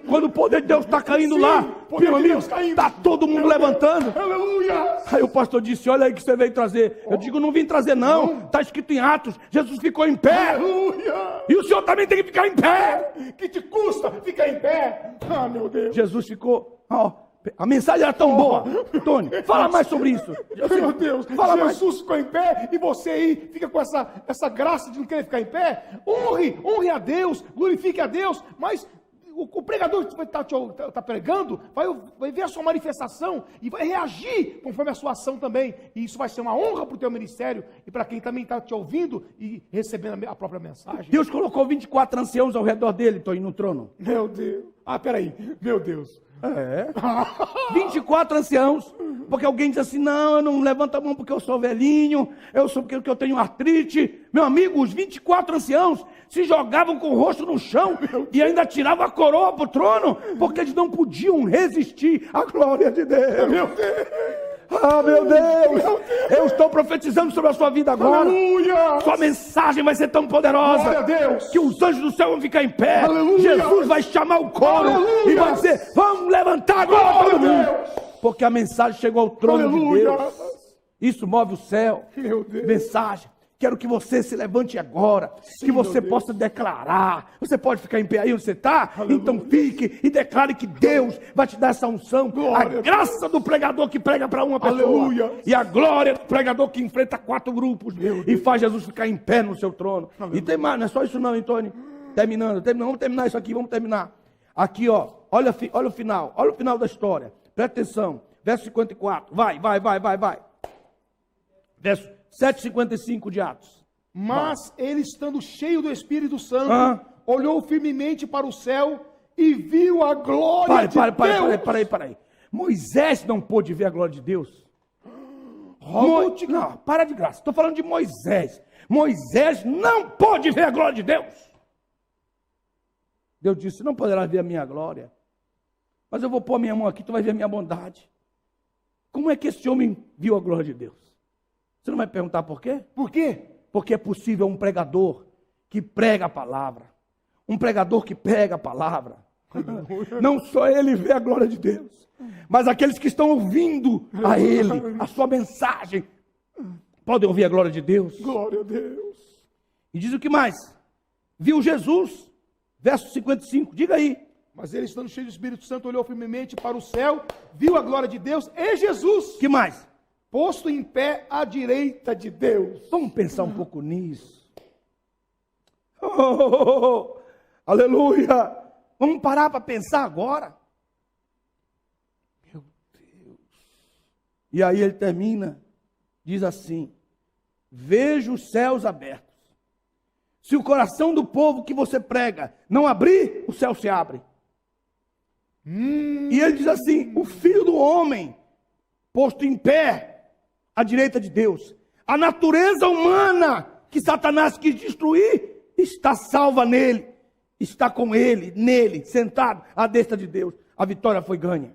quando o poder de Deus está caindo lá, meu amigo, está todo mundo levantando. Aleluia! Aí o pastor disse, olha aí que você veio trazer. Eu digo, não vim trazer não, está escrito em Atos, Jesus ficou em pé. Aleluia! E o senhor também tem que ficar em pé. Que te custa ficar em pé? Ah, meu Deus! Jesus ficou, a mensagem era tão boa. Tony, fala mais sobre isso. Meu Deus, fala mais. Jesus ficou em pé e você aí fica com essa graça de não querer ficar em pé. Honre a Deus, glorifique a Deus, mas o pregador que está pregando vai ver a sua manifestação e vai reagir conforme a sua ação também. E isso vai ser uma honra para o teu ministério e para quem também está te ouvindo e recebendo a própria mensagem. Deus colocou 24 anciãos ao redor dele, Tony, no trono. Meu Deus. Peraí, meu Deus. 24 anciãos, porque alguém diz assim, não, eu não levanto a mão porque eu sou velhinho, eu sou porque eu tenho artrite. Meu amigo, os 24 anciãos se jogavam com o rosto no chão e ainda tiravam a coroa para o trono, porque eles não podiam resistir à glória de Deus. Meu Deus. Meu Deus, eu estou profetizando sobre a sua vida agora. Aleluia! Sua mensagem vai ser tão poderosa. Glória a Deus! Que os anjos do céu vão ficar em pé. Aleluia! Jesus vai chamar o coro. Aleluia! E vai dizer, vamos levantar agora todo mundo. Porque a mensagem chegou ao trono de Deus. Isso move o céu. Meu Deus. Mensagem. Quero que você se levante agora, que você possa declarar. Você pode ficar em pé aí onde você está? Então fique e declare que Deus vai te dar essa unção. Glória a graça do pregador que prega para uma pessoa. Aleluia. E a glória do pregador que enfrenta 4 grupos e faz Jesus ficar em pé no seu trono. Aleluia. E tem mais, não é só isso não, Antônio. Terminando, vamos terminar isso aqui, vamos terminar. Aqui, olha o final da história. Presta atenção, verso 54, vai. Verso 7,55 de Atos. Mas ele, estando cheio do Espírito Santo, olhou firmemente para o céu e viu a glória de Deus. Para aí. Moisés não pôde ver a glória de Deus. Não, para de graça. Estou falando de Moisés. Moisés não pôde ver a glória de Deus. Deus disse, não poderás ver a minha glória, mas eu vou pôr a minha mão aqui, tu vai ver a minha bondade. Como é que esse homem viu a glória de Deus? Você não vai perguntar por quê? Por quê? Porque é possível um pregador que prega a palavra. Um pregador que prega a palavra. Não só ele vê a glória de Deus, mas aqueles que estão ouvindo a ele, a sua mensagem, podem ouvir a glória de Deus. Glória a Deus. E diz o que mais? Viu Jesus, verso 55, diga aí. Mas ele, estando cheio do Espírito Santo, olhou firmemente para o céu, viu a glória de Deus e Jesus. Que mais? Posto em pé à direita de Deus. Vamos pensar um pouco nisso. Aleluia! Vamos parar para pensar agora. Meu Deus. E aí ele termina, diz assim: vejo os céus abertos. Se o coração do povo que você prega não abrir, o céu se abre. E ele diz assim: o Filho do Homem, posto em pé à direita de Deus. A natureza humana que Satanás quis destruir, está salva nele. Está com ele, nele, sentado à destra de Deus. A vitória foi ganha.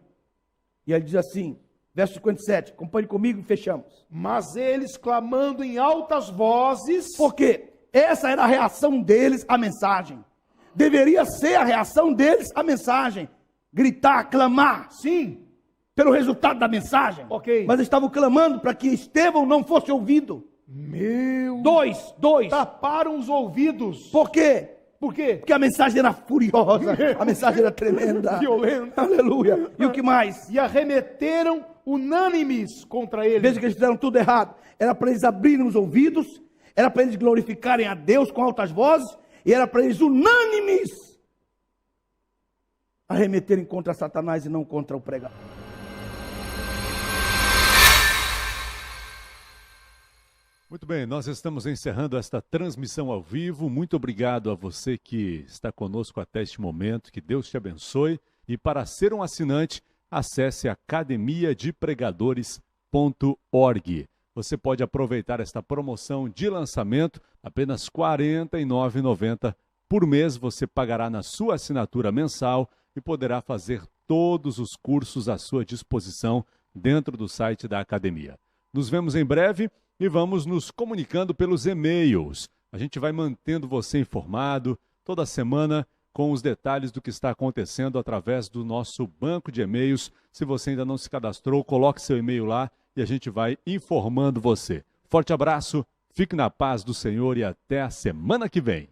E ele diz assim, verso 57, acompanhe comigo e fechamos. Mas eles, clamando em altas vozes... Porque essa era a reação deles à mensagem. Deveria ser a reação deles à mensagem. Gritar, clamar. Sim. Pelo resultado da mensagem. Ok. Mas estavam clamando para que Estevão não fosse ouvido. Meu... Dois. Taparam os ouvidos. Por quê? Por quê? Porque a mensagem era furiosa, a mensagem era tremenda. Violenta. Aleluia. E o que mais? E arremeteram unânimes contra ele. Veja que eles fizeram tudo errado. Era para eles abrirem os ouvidos, era para eles glorificarem a Deus com altas vozes, e era para eles unânimes arremeterem contra Satanás e não contra o pregador. Muito bem, nós estamos encerrando esta transmissão ao vivo. Muito obrigado a você que está conosco até este momento. Que Deus te abençoe. E para ser um assinante, acesse academiadepregadores.org. Você pode aproveitar esta promoção de lançamento, apenas R$ 49,90 por mês. Você pagará na sua assinatura mensal e poderá fazer todos os cursos à sua disposição dentro do site da academia. Nos vemos em breve. E vamos nos comunicando pelos e-mails. A gente vai mantendo você informado toda semana com os detalhes do que está acontecendo através do nosso banco de e-mails. Se você ainda não se cadastrou, coloque seu e-mail lá e a gente vai informando você. Forte abraço, fique na paz do Senhor e até a semana que vem.